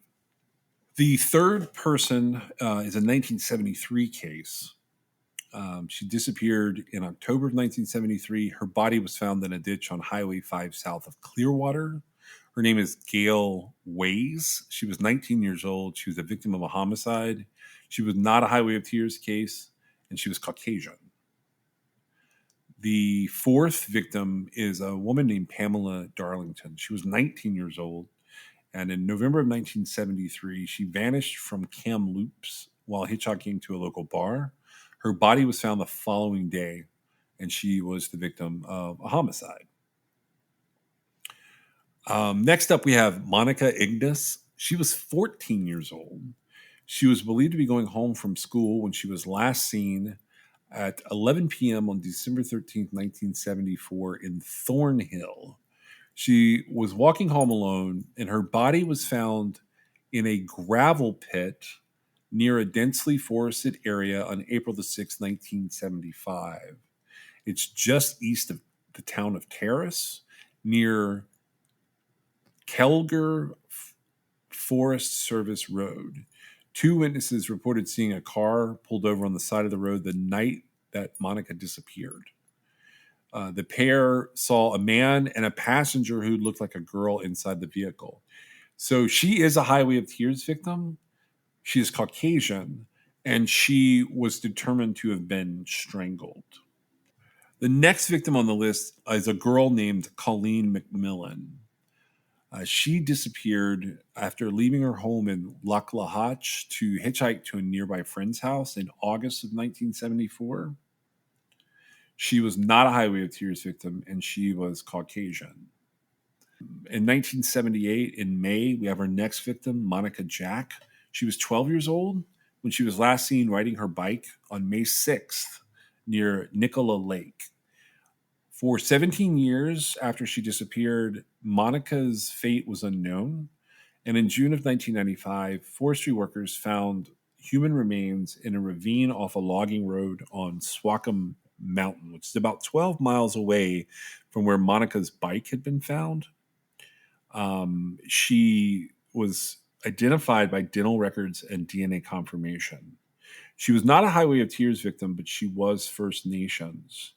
The third person is a 1973 case. She disappeared in October of 1973. Her body was found in a ditch on Highway 5 south of Clearwater. Her name is Gail Ways. She was 19 years old. She was a victim of a homicide. She was not a Highway of Tears case, and she was Caucasian. The fourth victim is a woman named Pamela Darlington. She was 19 years old, and in November of 1973, she vanished from Kamloops while hitchhiking to a local bar. Her body was found the following day, and she was the victim of a homicide. Next up, we have Monica Ignis. She was 14 years old. She was believed to be going home from school when she was last seen at 11 p.m. on December 13th, 1974 in Thornhill. She was walking home alone, and her body was found in a gravel pit near a densely forested area on April the 6th, 1975. It's just east of the town of Terrace, near Kelger Forest Service Road. Two witnesses reported seeing a car pulled over on the side of the road the night that Monica disappeared. The pair saw a man and a passenger who looked like a girl inside the vehicle. So she is a Highway of Tears victim. She is Caucasian, and she was determined to have been strangled. The next victim on the list is a girl named Colleen McMillan. She disappeared after leaving her home in Laclahach to hitchhike to a nearby friend's house in August of 1974. She was not a Highway of Tears victim, and she was Caucasian. In 1978, in May, we have our next victim, Monica Jack. She was 12 years old when she was last seen riding her bike on May 6th near Nicola Lake. For 17 years after she disappeared, Monica's fate was unknown. And in June of 1995, forestry workers found human remains in a ravine off a logging road on Swackham Mountain, which is about 12 miles away from where Monica's bike had been found. She was identified by dental records and DNA confirmation. She was not a Highway of Tears victim, but she was First Nations.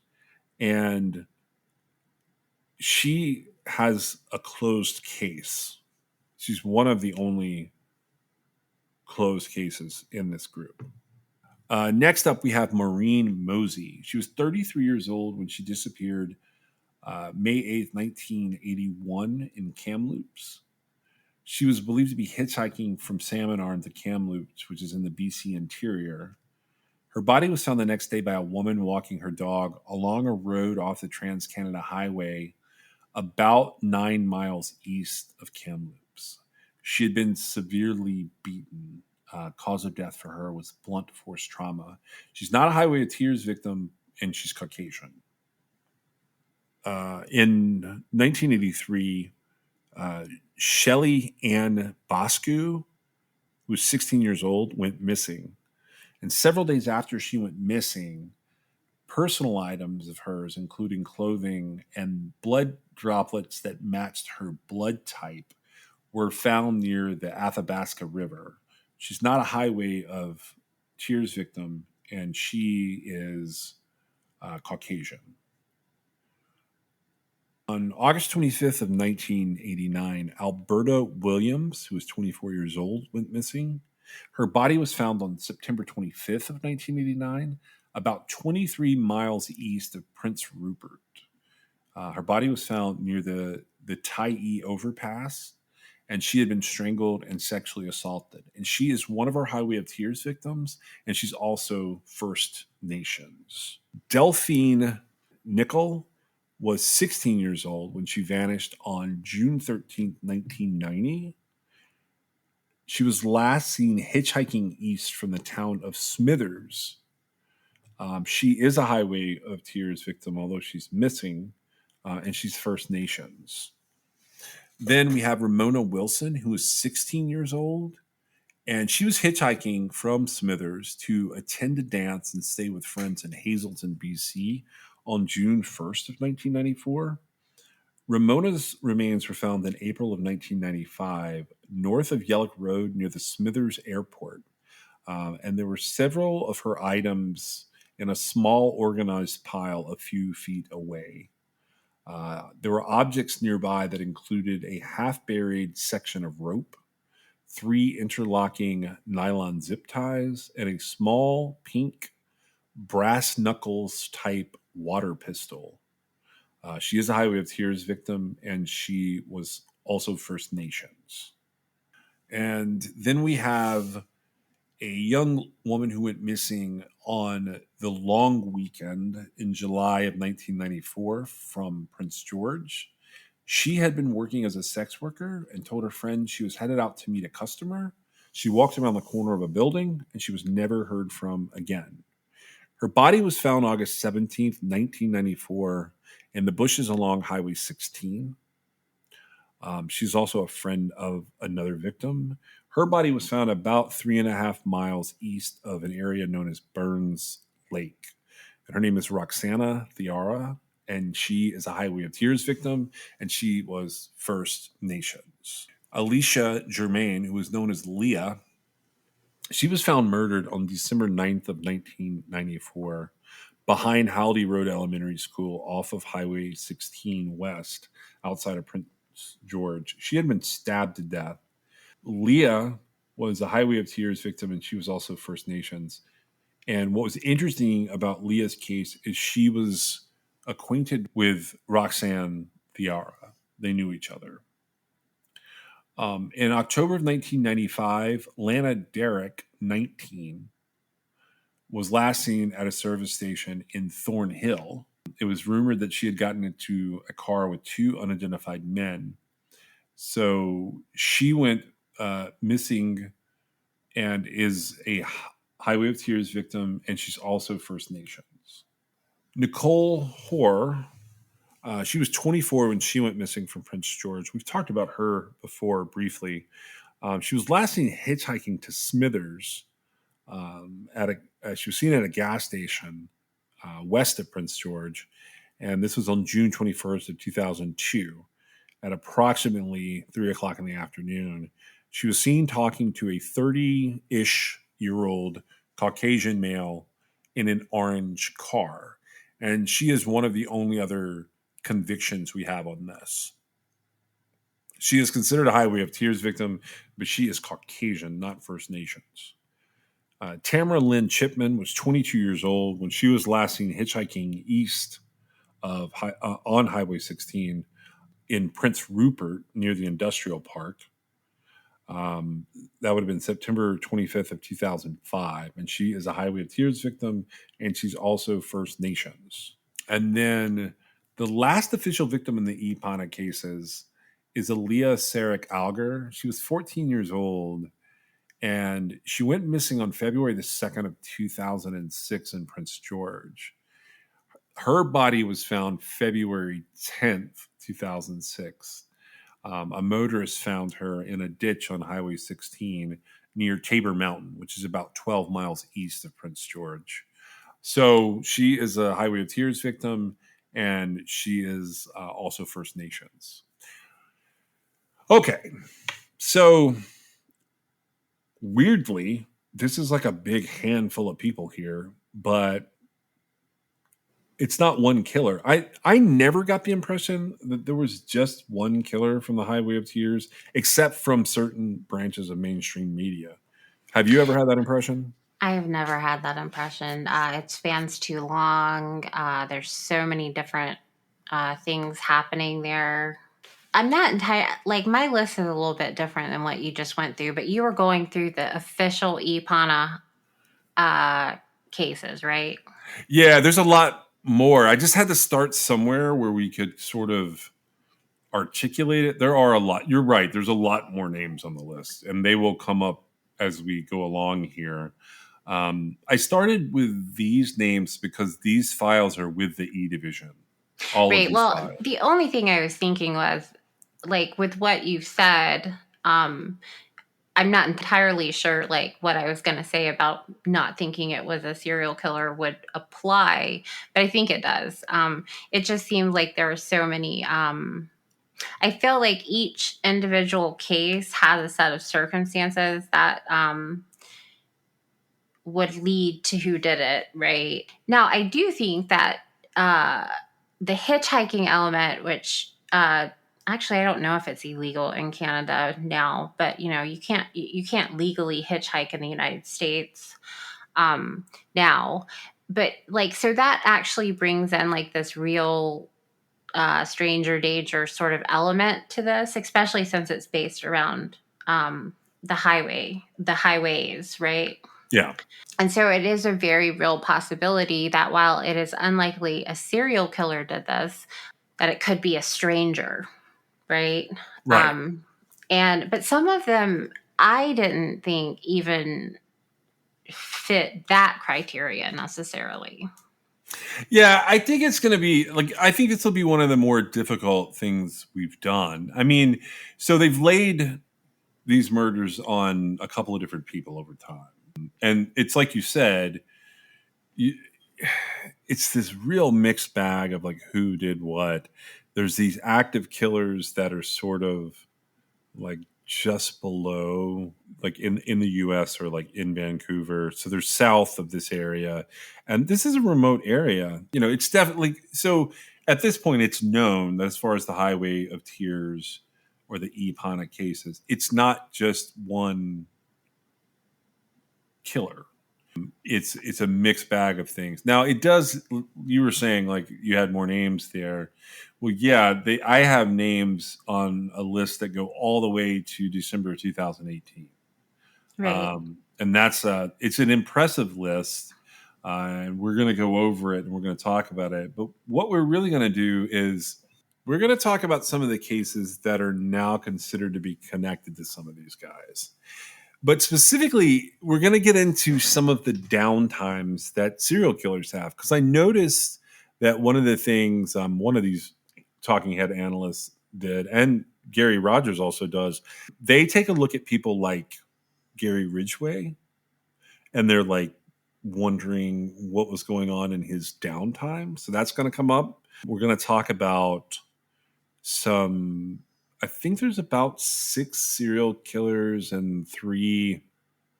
And she has a closed case. She's one of the only closed cases in this group. Next up, we have Maureen Mosey. She was 33 years old when she disappeared May 8th, 1981 in Kamloops. She was believed to be hitchhiking from Salmon Arm to Kamloops, which is in the BC interior. Her body was found the next day by a woman walking her dog along a road off the Trans-Canada Highway about 9 miles east of Kamloops. She had been severely beaten. Cause of death for her was blunt force trauma. She's not a Highway of Tears victim, and she's Caucasian. In 1983, Shelley Ann Boscu, who was 16 years old, went missing. And several days after she went missing, personal items of hers, including clothing and blood droplets that matched her blood type, were found near the Athabasca River. She's not a Highway of Tears victim, and she is Caucasian. On August 25th of 1989, Alberta Williams, who was 24 years old, went missing. Her body was found on September 25th of 1989, about 23 miles east of Prince Rupert. Her body was found near the Tyee overpass, and she had been strangled and sexually assaulted. And she is one of our Highway of Tears victims, and she's also First Nations. Delphine Nickel was 16 years old when she vanished on June 13th, 1990. She was last seen hitchhiking east from the town of Smithers. She is a Highway of Tears victim, although she's missing, and she's First Nations. Then we have Ramona Wilson, who was 16 years old. And she was hitchhiking from Smithers to attend a dance and stay with friends in Hazleton, BC on June 1st of 1994. Ramona's remains were found in April of 1995 north of Yellock Road near the Smithers Airport. And there were several of her items in a small organized pile a few feet away. There were objects nearby that included a half buried section of rope, 3 interlocking nylon zip ties, and a small pink brass knuckles type water pistol. She is a Highway of Tears victim, and she was also First Nations. And then we have a young woman who went missing on the long weekend in July of 1994 from Prince George. She had been working as a sex worker and told her friend she was headed out to meet a customer. She walked around the corner of a building and she was never heard from again. Her body was found August 17th, 1994, in the bushes along Highway 16. She's also a friend of another victim. Her body was found about 3.5 miles east of an area known as Burns Lake. And her name is Roxana Thiara, and she is a Highway of Tears victim, and she was First Nations. Alicia Germain, who was known as Leah, she was found murdered on December 9th of 1994 behind Haldey Road Elementary School off of Highway 16 West outside of Prince George. She had been stabbed to death. Leah was a Highway of Tears victim, and she was also First Nations. And what was interesting about Leah's case is she was acquainted with Roxanne Thiara. They knew each other. In October of 1995, Lana Derrick, 19, was last seen at a service station in Thornhill. It was rumored that she had gotten into a car with 2 unidentified men. So she went missing and is a Highway of Tears victim, and she's also First Nations. Nicole Hoare, she was 24 when she went missing from Prince George. We've talked about her before briefly. She was last seen hitchhiking to Smithers. She was seen at a gas station west of Prince George, and this was on June 21st of 2002 at approximately 3 o'clock in the afternoon. She was seen talking to a 30-ish year old Caucasian male in an orange car. And she is one of the only other convictions we have on this. She is considered a Highway of Tears victim, but she is Caucasian, not First Nations. Tamara Lynn Chipman was 22 years old when she was last seen hitchhiking east of on Highway 16 in Prince Rupert near the industrial park. That would have been September 25th of 2005. And she is a Highway of Tears victim, and she's also First Nations. And then the last official victim in the EPANA cases is Aaliyah Sarek Alger. She was 14 years old, and she went missing on February the 2nd of 2006 in Prince George. Her body was found February 10th, 2006. A motorist found her in a ditch on Highway 16 near Tabor Mountain, which is about 12 miles east of Prince George. So she is a Highway of Tears victim, and she is also First Nations. Okay, so weirdly, this is like a big handful of people here, but it's not one killer. I never got the impression that there was just one killer from the Highway of Tears, except from certain branches of mainstream media. Have you ever had that impression? I have never had that impression. It spans too long. There's so many different things happening there. I'm not like my list is a little bit different than what you just went through, but you were going through the official EPANA cases, right? Yeah, there's a lot more. I just had to start somewhere where we could sort of articulate it. There are a lot. You're right. There's a lot more names on the list, and they will come up as we go along here. I started with these names because these files are with the E Division. All of Right. these Well, files. the only thing I was thinking was like with what you've said, I'm not entirely sure like what I was going to say about not thinking it was a serial killer would apply, but I think it does. It just seems like there are so many. I feel like each individual case has a set of circumstances that would lead to who did it, right? Now, I do think that uh, the hitchhiking element, which actually I don't know if it's illegal in Canada now, but you can't legally hitchhike in the United States now. But like, so that actually brings in like this real stranger danger sort of element to this, especially since it's based around the highways, right? Yeah. And so it is a very real possibility that while it is unlikely a serial killer did this, that it could be a stranger, right? Right. But some of them I didn't think even fit that criteria necessarily. Yeah, I think it's going to be like, I think this will be one of the more difficult things we've done. I mean, so they've laid these murders on a couple of different people over time. And it's like you said, you, it's this real mixed bag of like who did what. There's these active killers that are sort of like just below, like in the US or like in Vancouver. So they're south of this area. And this is a remote area. You know, it's definitely so at this point it's known that as far as the Highway of Tears or the Eponic cases, it's not just one killer. It's a mixed bag of things. Now it does. You were saying like you had more names there. Well, yeah, I have names on a list that go all the way to December 2018, Right. and that's it's an impressive list. And we're going to go over it and we're going to talk about it. But what we're really going to do is we're going to talk about some of the cases that are now considered to be connected to some of these guys. But specifically, we're going to get into some of the downtimes that serial killers have. Because I noticed that one of the things one of these talking head analysts did, and Gary Rogers also does, they take a look at people like Gary Ridgway and they're like wondering what was going on in his downtime. So that's going to come up. We're going to talk about some, I think there's about 6 serial killers and 3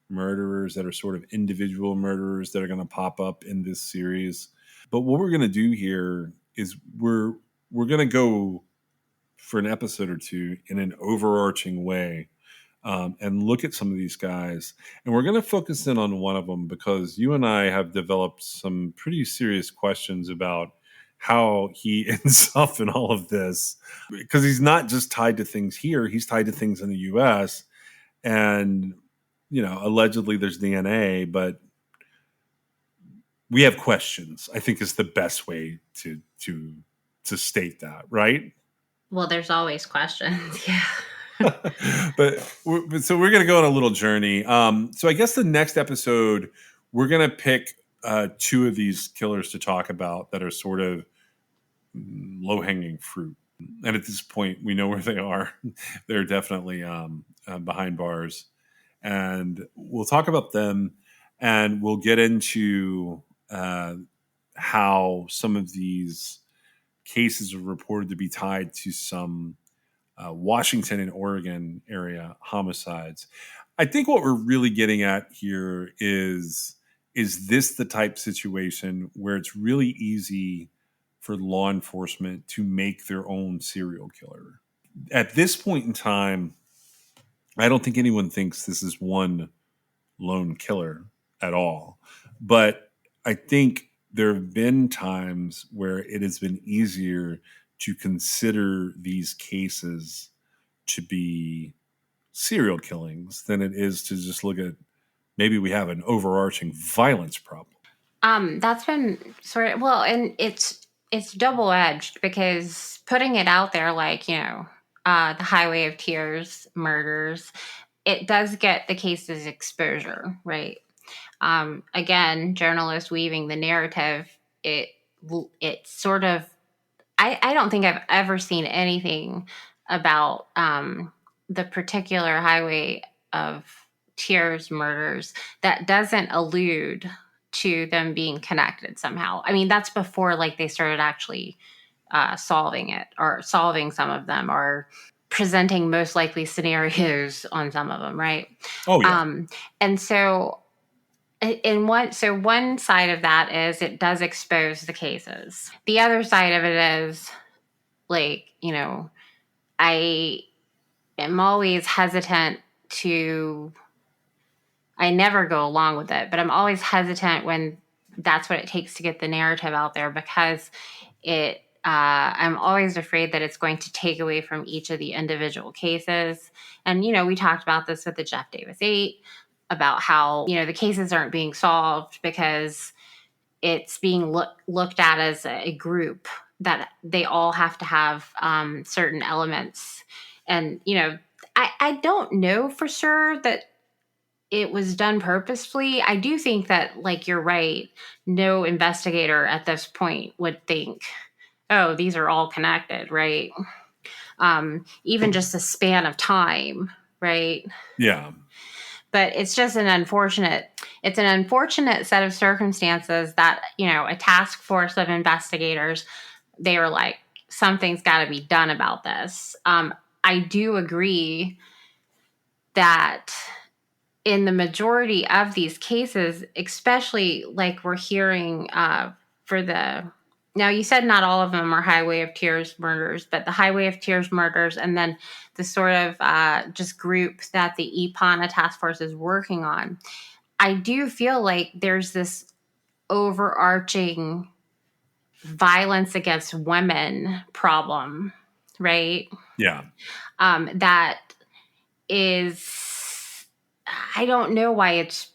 murderers that are sort of individual murderers that are going to pop up in this series. But what we're going to do here is we're going to go for an episode or two in an overarching way, and look at some of these guys. And we're going to focus in on one of them because you and I have developed some pretty serious questions about how he ends up in all of this, because he's not just tied to things here, he's tied to things in the US. And allegedly there's DNA, but we have questions, I think is the best way to state that, right? Well, there's always questions. Yeah. So we're going to go on a little journey. So I guess the next episode, we're going to pick 2 of these killers to talk about that are sort of low-hanging fruit. And at this point, we know where they are. They're definitely behind bars. And we'll talk about them, and we'll get into how some of these cases are reported to be tied to some Washington and Oregon area homicides. I think what we're really getting at here is this the type situation where it's really easy for law enforcement to make their own serial killer? At this point in time, I don't think anyone thinks this is one lone killer at all. But I think there have been times where it has been easier to consider these cases to be serial killings than it is to just look at maybe we have an overarching violence problem. That's been sort of, well, and it's double edged because putting it out there, like, the Highway of Tears murders, it does get the case's exposure, right? Again, journalists weaving the narrative, it sort of, I don't think I've ever seen anything about the particular Highway of Tears murders that doesn't allude to them being connected somehow. I mean, that's before like they started actually solving it or solving some of them or presenting most likely scenarios on some of them, right? Oh yeah. And so one side of that is it does expose the cases. The other side of it is like, I am always hesitant to I never go along with it, but I'm always hesitant when that's what it takes to get the narrative out there because I'm always afraid that it's going to take away from each of the individual cases. And, we talked about this with the Jeff Davis 8 about how, the cases aren't being solved because it's being looked at as a group that they all have to have certain elements. And, I don't know for sure that it was done purposefully. I do think that, like, you're right. No investigator at this point would think, oh, these are all connected, right? Even just a span of time, right? Yeah. But it's just an unfortunate set of circumstances that, a task force of investigators, they were like, something's got to be done about this. I do agree that in the majority of these cases, especially like we're hearing now you said not all of them are Highway of Tears murders, but the Highway of Tears murders and then the sort of just group that the EPANA task force is working on. I do feel like there's this overarching violence against women problem, right? Yeah. That is, I don't know why it's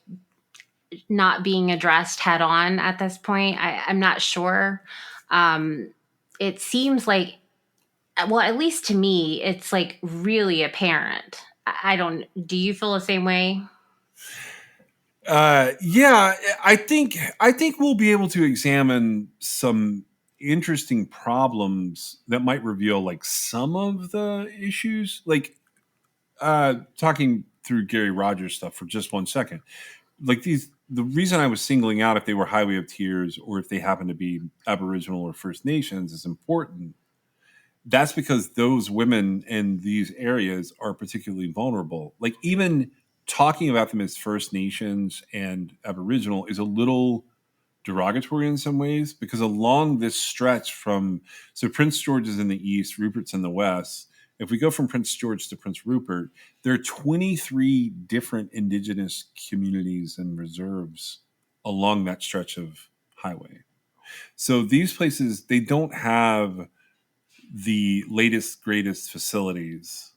not being addressed head on at this point. I'm not sure. It seems like, well, at least to me, it's like really apparent. Do you feel the same way? Yeah, I think we'll be able to examine some interesting problems that might reveal like some of the issues. Like talking through Gary Rogers stuff for just 1 second. Like the reason I was singling out if they were Highway of Tears or if they happen to be Aboriginal or First Nations is important. That's because those women in these areas are particularly vulnerable. Like even talking about them as First Nations and Aboriginal is a little derogatory in some ways because along this stretch so Prince George is in the east, Rupert's in the west. If we go from Prince George to Prince Rupert, there are 23 different indigenous communities and reserves along that stretch of highway. So these places, they don't have the latest, greatest facilities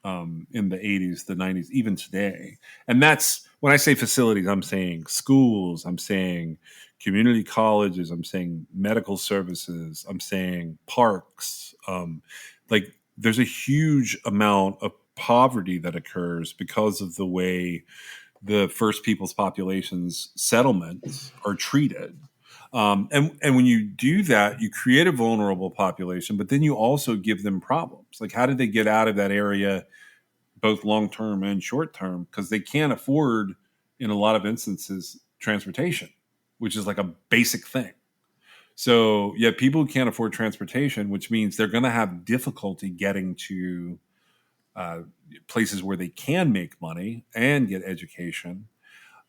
in the 80s, the 90s, even today. And that's when I say facilities, I'm saying schools, I'm saying community colleges, I'm saying medical services, I'm saying parks. Like there's a huge amount of poverty that occurs because of the way the First Peoples populations settlements are treated. And when you do that, you create a vulnerable population, but then you also give them problems. Like, how did they get out of that area, both long term and short term? Because they can't afford, in a lot of instances, transportation, which is like a basic thing. So, yeah, people who can't afford transportation, which means they're going to have difficulty getting to places where they can make money and get education.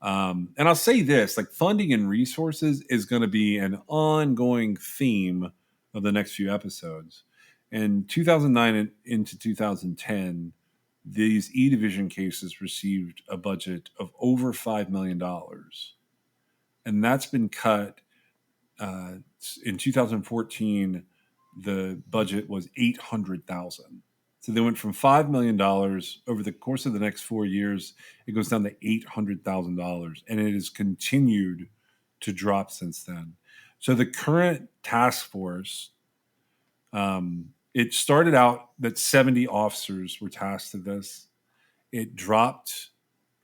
And I'll say this, like funding and resources is going to be an ongoing theme of the next few episodes. In 2009 and into 2010, these E-Division cases received a budget of over $5 million. And that's been cut. In 2014, the budget was $800,000. So they went from $5 million over the course of the next 4 years. It goes down to $800,000, and it has continued to drop since then. So the current task force, it started out that 70 officers were tasked with this. It dropped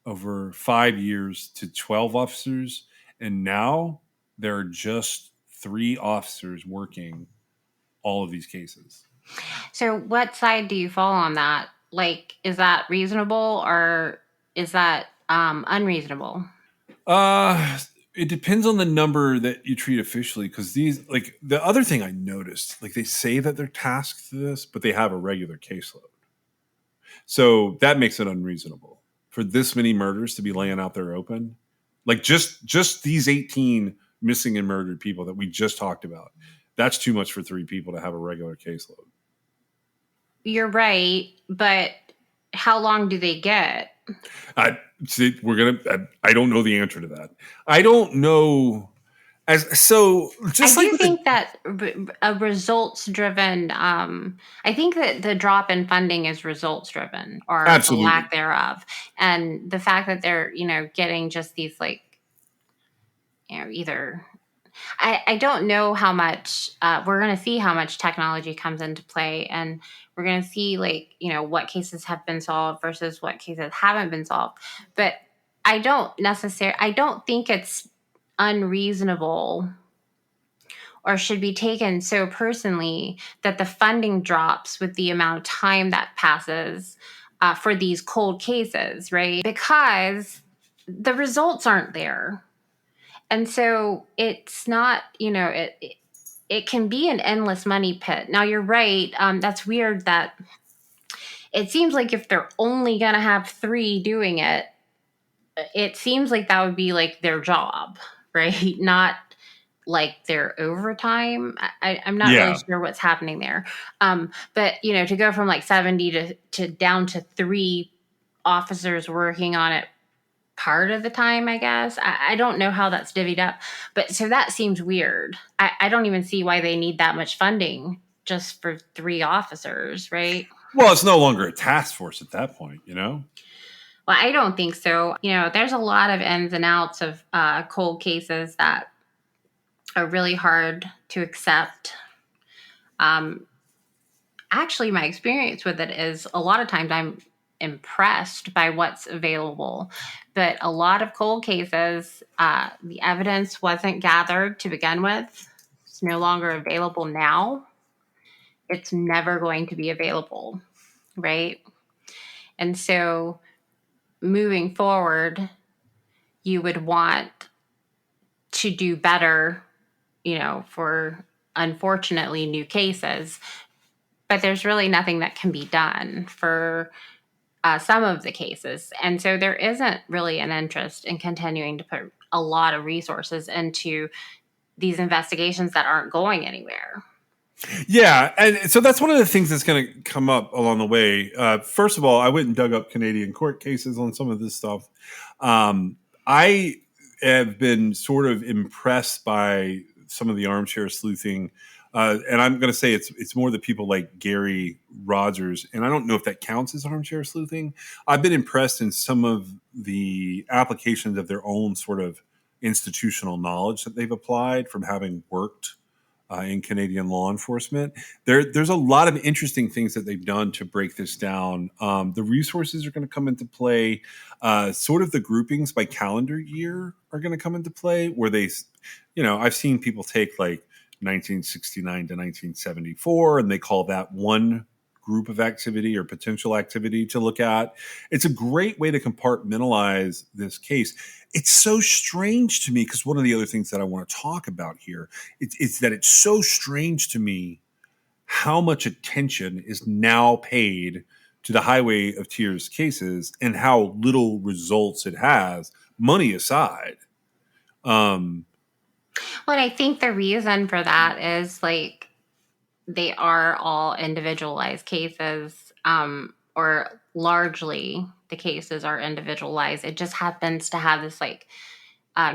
over 5 years to 12 officers, and now there are just 3 officers working all of these cases. So what side do you fall on that? Like, is that reasonable or is that unreasonable? It depends on the number that you treat officially, because these, like, the other thing I noticed, like, they say that they're tasked to this, but they have a regular caseload. So that makes it unreasonable for this many murders to be laying out there open. Like, just these 18 missing and murdered people that we just talked about. That's too much for 3 people to have a regular caseload. You're right, but how long do they get? I see, I don't know the answer to that. I don't know. Just I like do with think that a results driven, I think that the drop in funding is results driven or the absolutely. lack thereof. And the fact that they're, getting just these like, either, I don't know how much, we're going to see how much technology comes into play. And we're going to see like, what cases have been solved versus what cases haven't been solved. But I don't think it's unreasonable or should be taken so personally that the funding drops with the amount of time that passes for these cold cases, right? Because the results aren't there. And so it's not, it can be an endless money pit. Now, you're right. That's weird that it seems like if they're only going to have 3 doing it, it seems like that would be like their job, right? Not like their overtime. I'm not really Yeah. sure what's happening there. But to go from like 70 to down to 3 officers working on it part of the time, I guess. I don't know how that's divvied up. But so that seems weird. I don't even see why they need that much funding just for 3 officers, right? Well, it's no longer a task force at that point, Well, I don't think so. There's a lot of ins and outs of cold cases that are really hard to accept. Actually, my experience with it is a lot of times I'm impressed by what's available. But a lot of cold cases, the evidence wasn't gathered to begin with. It's no longer available now. It's never going to be available, right? And so moving forward, you would want to do better, for unfortunately new cases. But there's really nothing that can be done for some of the cases. And so there isn't really an interest in continuing to put a lot of resources into these investigations that aren't going anywhere. Yeah, and so that's one of the things that's going to come up along the way. First of all, I went and dug up Canadian court cases on some of this stuff. I have been sort of impressed by some of the armchair sleuthing, and I'm going to say it's more the people like Gary Rogers, and I don't know if that counts as armchair sleuthing. I've been impressed in some of the applications of their own sort of institutional knowledge that they've applied from having worked in Canadian law enforcement. There's a lot of interesting things that they've done to break this down. The resources are going to come into play. Sort of the groupings by calendar year are going to come into play, where I've seen people take like 1969 to 1974, and they call that one group of activity or potential activity to look at. It's a great way to compartmentalize this case. It's so strange to me, because one of the other things that I want to talk about here is that it's so strange to me how much attention is now paid to the Highway of Tears cases and how little results it has, money aside. Well, I think the reason for that is like they are all individualized cases, or largely the cases are individualized. It just happens to have this like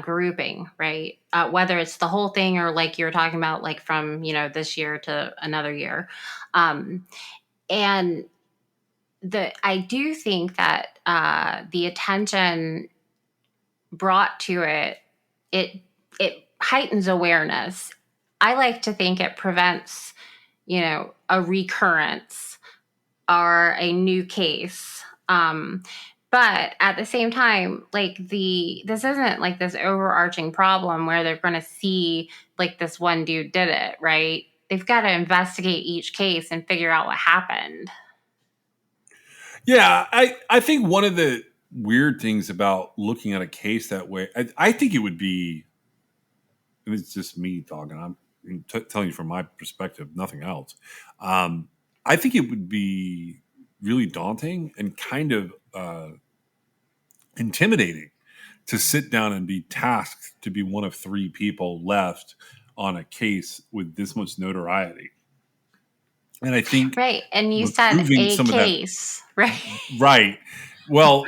grouping, right? Whether it's the whole thing or like you were talking about, like from, this year to another year. And I do think that the attention brought to it heightens awareness. I like to think it prevents, a recurrence or a new case. But at the same time, like this isn't like this overarching problem where they're going to see like this one dude did it, right? They've got to investigate each case and figure out what happened. Yeah, I think one of the weird things about looking at a case that way, I think it would be, and it's just me talking, I'm telling you from my perspective, nothing else. I think it would be really daunting and kind of intimidating to sit down and be tasked to be one of three people left on a case with this much notoriety. And I think Right. And you said removing a some of that, case, right? right? Well,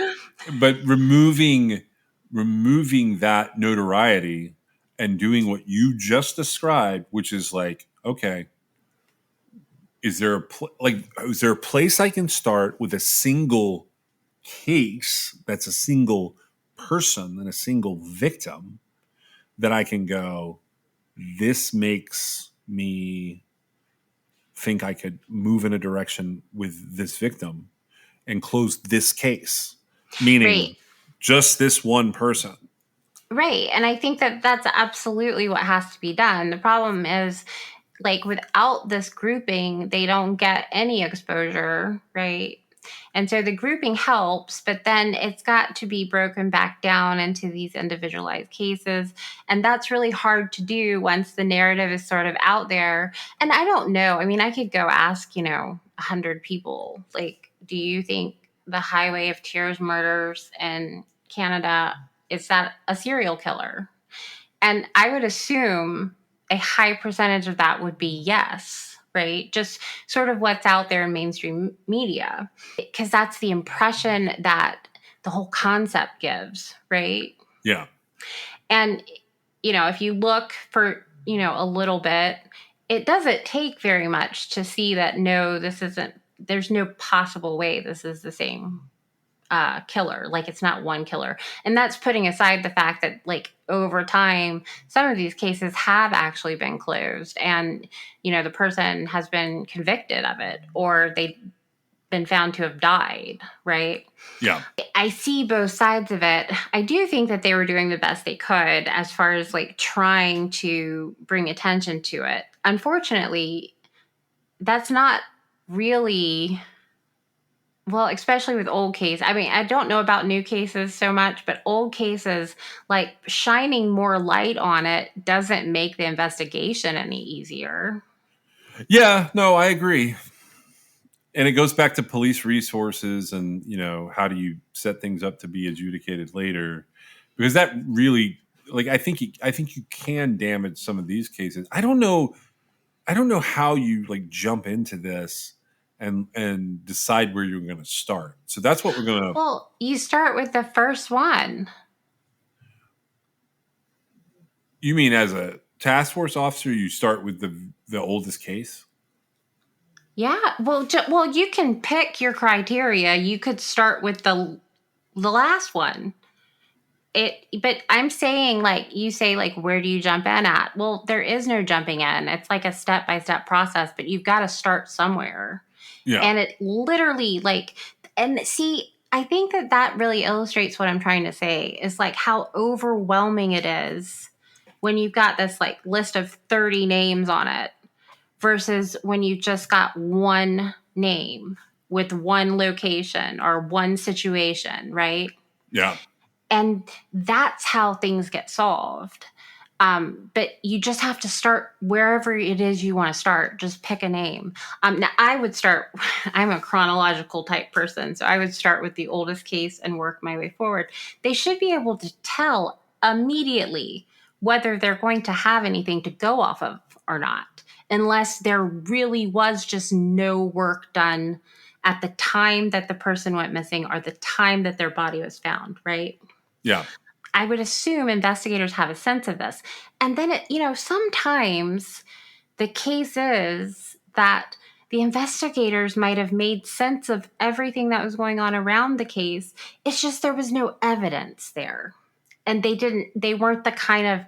but removing that notoriety and doing what you just described, which is like, okay, is there a place I can start with a single case that's a single person and a single victim that I can go, this makes me think I could move in a direction with this victim and close this case, Right. meaning just this one person. Right. And I think that that's absolutely what has to be done. The problem is, like, without this grouping, they don't get any exposure, right? And so the grouping helps, but then it's got to be broken back down into these individualized cases. And that's really hard to do once the narrative is sort of out there. And I don't know. I mean, I could go ask, 100 people, like, do you think the Highway of Tears murders in Canada, is that a serial killer? And I would assume a high percentage of that would be yes, right? Just sort of what's out there in mainstream media, because that's the impression that the whole concept gives, right? Yeah. And, if you look for, a little bit, it doesn't take very much to see that, no, there's no possible way this is the same killer. Like, it's not one killer. And that's putting aside the fact that, like, over time, some of these cases have actually been closed and, the person has been convicted of it or they've been found to have died, right? Yeah. I see both sides of it. I do think that they were doing the best they could as far as, like, trying to bring attention to it. Unfortunately, that's not really... Well, especially with old cases. I mean, I don't know about new cases so much, but old cases, like, shining more light on it doesn't make the investigation any easier. Yeah, no, I agree. And it goes back to police resources and, how do you set things up to be adjudicated later? Because that really, like, I think you can damage some of these cases. I don't know how you, like, jump into this and decide where you're going to start. So that's what we're going to. Well, you start with the first one. You mean as a task force officer, you start with the oldest case? Yeah. Well, you can pick your criteria. You could start with the last one. But I'm saying, like, you say, like, where do you jump in at? Well, there is no jumping in. It's like a step-by-step process, but you've got to start somewhere. Yeah. And it literally, like, and see, I think that really illustrates what I'm trying to say is, like, how overwhelming it is when you've got this, like, list of 30 names on it versus when you just got one name with one location or one situation, right? Yeah. And that's how things get solved. But you just have to start wherever it is you want to start. Just pick a name. Now, I would start, I'm a chronological type person, so I would start with the oldest case and work my way forward. They should be able to tell immediately whether they're going to have anything to go off of or not, unless there really was just no work done at the time that the person went missing or the time that their body was found, right? Yeah. I would assume investigators have a sense of this. And then, sometimes the case is that the investigators might have made sense of everything that was going on around the case. It's just there was no evidence there. And they weren't the kind of,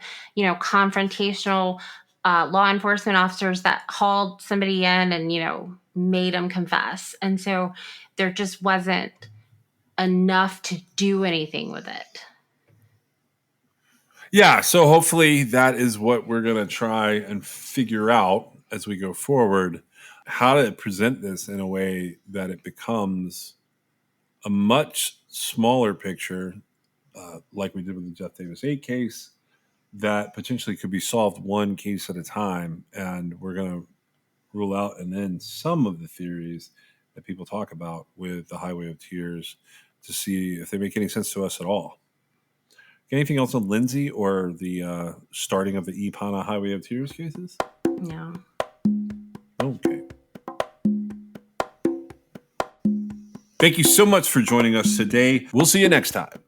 confrontational law enforcement officers that hauled somebody in and, made them confess. And so there just wasn't enough to do anything with it. Yeah, so hopefully that is what we're going to try and figure out as we go forward, how to present this in a way that it becomes a much smaller picture, like we did with the Jeff Davis 8 case, that potentially could be solved one case at a time. And we're going to rule out and then some of the theories that people talk about with the Highway of Tears to see if they make any sense to us at all. Anything else on Lindsay or the starting of the Ipana Highway of Tears cases? No. Okay. Thank you so much for joining us today. We'll see you next time.